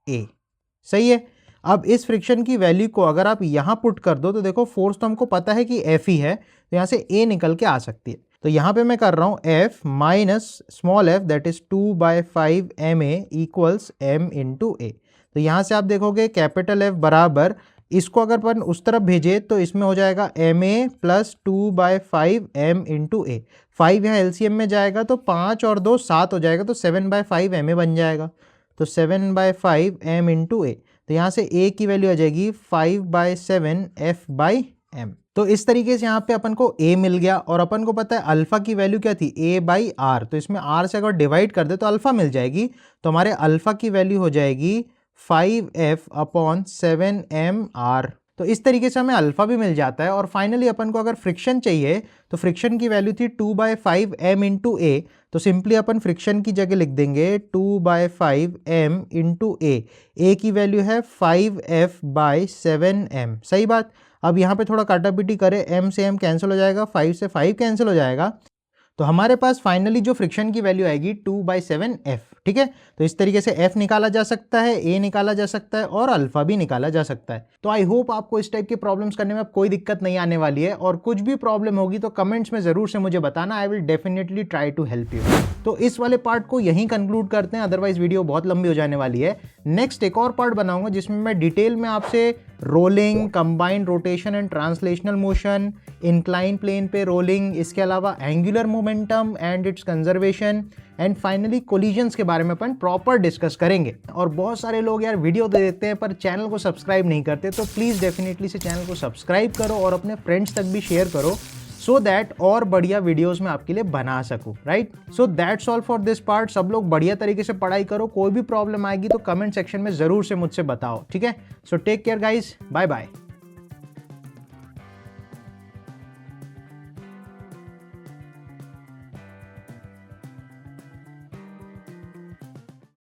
ma। सही है। अब इस फ्रिक्शन की वैल्यू को अगर आप यहाँ पुट कर दो तो देखो फोर्स तो हमको पता है कि F ही है, तो यहाँ से A निकल के आ सकती है। तो यहाँ पे मैं कर रहा हूँ F minus small f that is 2/5 ma equals m into A. तो यहाँ से आप देखोगे कैपिटल F बराबर, इसको अगर अपन उस तरफ भेजे तो इसमें हो जाएगा ma प्लस 2/5 m इंटू ए। 5 यहाँ LCM में जाएगा तो 5 और 2 7 हो जाएगा, तो 7/5 ma बन जाएगा। तो 7/5 m इंटू ए, तो यहाँ से a की वैल्यू आ जाएगी 5/7 f/m। तो इस तरीके से यहाँ पे अपन को a मिल गया, और अपन को पता है अल्फा की वैल्यू क्या थी, a/r। तो इसमें r से अगर डिवाइड कर दे तो अल्फा मिल जाएगी, तो हमारे अल्फा की वैल्यू हो जाएगी 5f/7mr। तो इस तरीके से हमें अल्फा भी मिल जाता है। और फाइनली अपन को अगर फ्रिक्शन चाहिए तो फ्रिक्शन की वैल्यू थी 2/5 m इंटू ए, तो सिंपली अपन फ्रिक्शन की जगह लिख देंगे 2/5 m इंटू ए की वैल्यू है 5f/7m। सही बात। अब यहाँ पे थोड़ा काटापीटी करें, m से m कैंसिल हो जाएगा, 5 से 5 कैंसिल हो जाएगा, तो हमारे पास फाइनली जो फ्रिक्शन की वैल्यू आएगी 2/7f। ठीक है। तो इस तरीके से f निकाला जा सकता है, a निकाला जा सकता है और अल्फा भी निकाला जा सकता है। तो आई होप आपको इस टाइप के प्रॉब्लम्स करने में अब कोई दिक्कत नहीं आने वाली है, और कुछ भी प्रॉब्लम होगी तो कमेंट्स में जरूर से मुझे बताना, I will definitely try to help you. तो इस वाले पार्ट को यहीं कंक्लूड करते हैं, अदरवाइज वीडियो बहुत लंबी हो जाने वाली है। नेक्स्ट एक और पार्ट बनाऊंगा जिसमें मैं डिटेल में आपसे rolling, combined rotation and translational motion, incline plane पे रोलिंग, इसके अलावा angular momentum and its conservation, and finally collisions के बारे में अपन प्रॉपर डिस्कस करेंगे। और बहुत सारे लोग यार वीडियो तो देखते हैं पर चैनल को सब्सक्राइब नहीं करते, तो प्लीज़ डेफिनेटली से चैनल को सब्सक्राइब करो और अपने फ्रेंड्स तक भी शेयर करो, सो दैट और बढ़िया वीडियोस में आपके लिए बना सकूं, right. So that's all for this part. सब लोग बढ़िया तरीके से पढ़ाई करो, कोई भी प्रॉब्लम आएगी तो कमेंट सेक्शन में जरूर से मुझसे बताओ, ठीक है। So take care guys, bye bye.